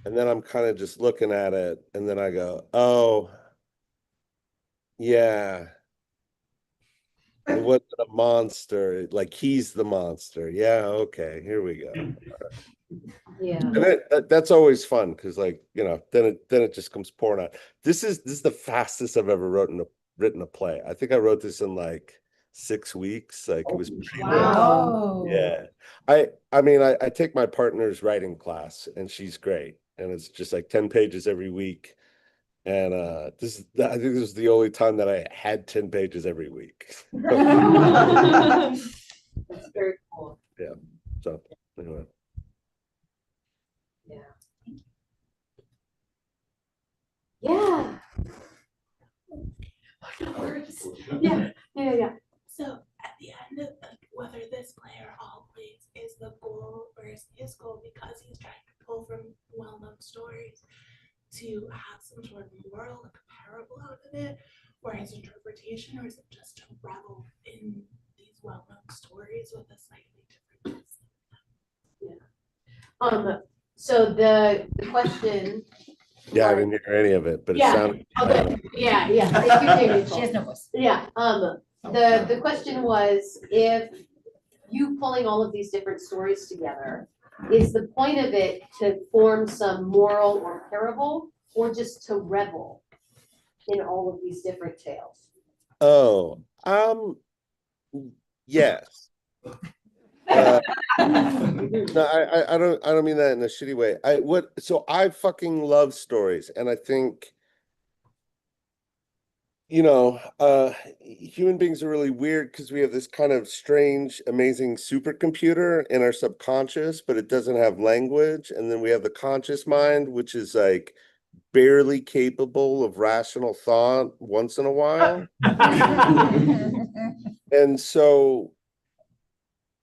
and then I'm kind of just looking at it, and then I go, oh, yeah. It wasn't a monster. Like he's the monster. Yeah, okay, here we go. Yeah. And that's always fun because, like, you know, then it just comes pouring out. This is the fastest I've ever written a play. I think I wrote this in like 6 weeks. Like it was pretty Wow. yeah. I mean I take my partner's writing class and she's great. And it's just like 10 pages every week. And I think this is the only time that I had 10 pages every week. That's very cool. Yeah. So anyway. Yeah. Yeah. No worries. Yeah. So at the end of like whether this player always is the goal or is his goal because he's trying to pull from well-known stories to have some sort of moral, like a parable out of it, or his interpretation, or is it just to revel in these well-known stories with a slightly different twist? Yeah. So the question. Yeah, I didn't hear any of it, but it Yeah. sounded Okay. Yeah. Thank you, Jamie. She has no voice. Yeah. The question was, if you pulling all of these different stories together, is the point of it to form some moral or parable, or just to revel in all of these different tales? Oh, yes. No, I don't mean that in a shitty way. I fucking love stories, and I think, you know, human beings are really weird because we have this kind of strange, amazing supercomputer in our subconscious, but it doesn't have language. And then we have the conscious mind, which is like barely capable of rational thought once in a while. And so,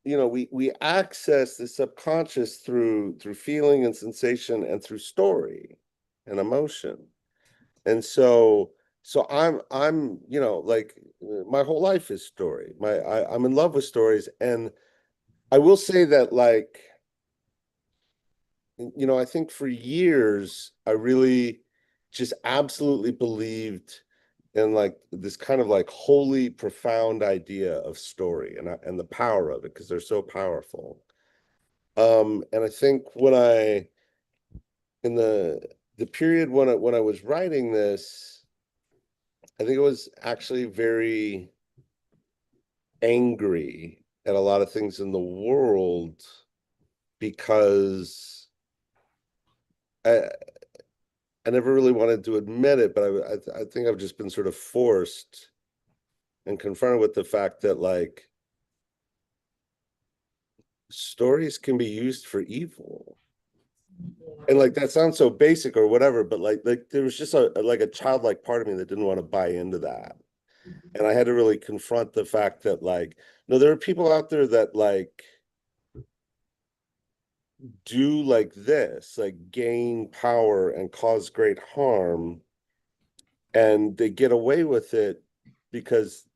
you know, we access the subconscious through feeling and sensation and through story and emotion. And so I'm, you know, like my whole life is story. I'm in love with stories. And I will say that, like, you know, I think for years I really just absolutely believed in like this kind of like holy profound idea of story and the power of it, because they're so powerful. And I think in the period when I was writing this, I think it was actually very angry at a lot of things in the world because I never really wanted to admit it, but I think I've just been sort of forced and confronted with the fact that, like, stories can be used for evil. And like that sounds so basic or whatever, but like there was just a childlike part of me that didn't want to buy into that. And I had to really confront the fact that, like, no, there are people out there that like do like this, like gain power and cause great harm, and they get away with it because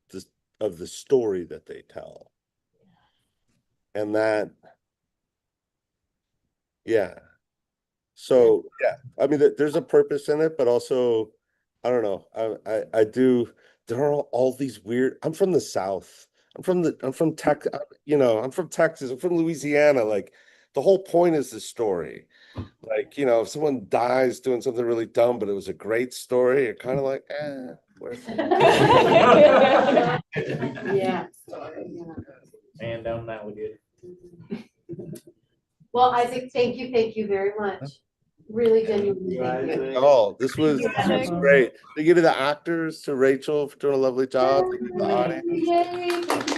of the story that they tell. And that, yeah. So yeah, I mean, there's a purpose in it, but also, I don't know. I do. There are all these weird. I'm from the South. I'm from Texas. You know, I'm from Texas. I'm from Louisiana. Like, the whole point is the story. Like, you know, if someone dies doing something really dumb, but it was a great story, you're kind of like, worth it. Yeah. And down that we did. Well, Isaac, thank you very much. Really genuinely thank you. Oh, this was great. Thank you to the actors, to Rachel for doing a lovely job. The audience.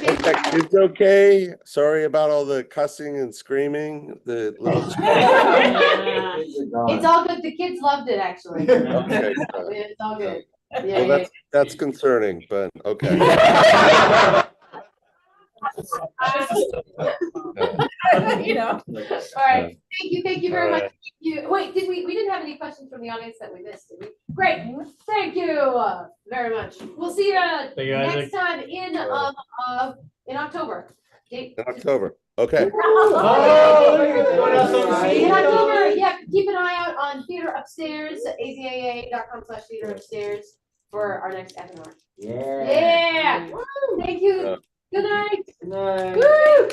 Hope that kid's okay. Sorry about all the cussing and screaming. The little. It's all good. The kids loved it, actually. Okay. It's all good. Well, that's concerning, but okay. You know. All right. Thank you very much. Thank you. Wait, we didn't have any questions from the audience that we missed, did we? Great. Thank you very much. We'll see you next time in October. In October. Okay. In October, yeah, keep an eye out on Theater Upstairs, azaa.com/theater upstairs for our next webinar. Yeah. Woo. Thank you. Good night. Good night. Woo.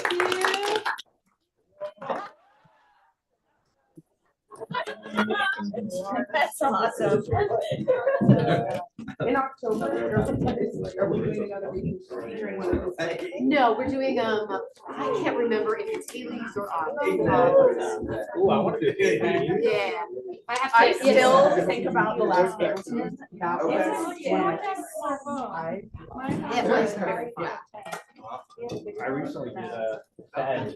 That's awesome. In October, are we doing another reading? No, we're doing I can't remember if it's Haley's or Oz. Ooh, I want to do it. Yeah. I still think about the last Hamilton. That was one of my It was very fun. I recently did a bad.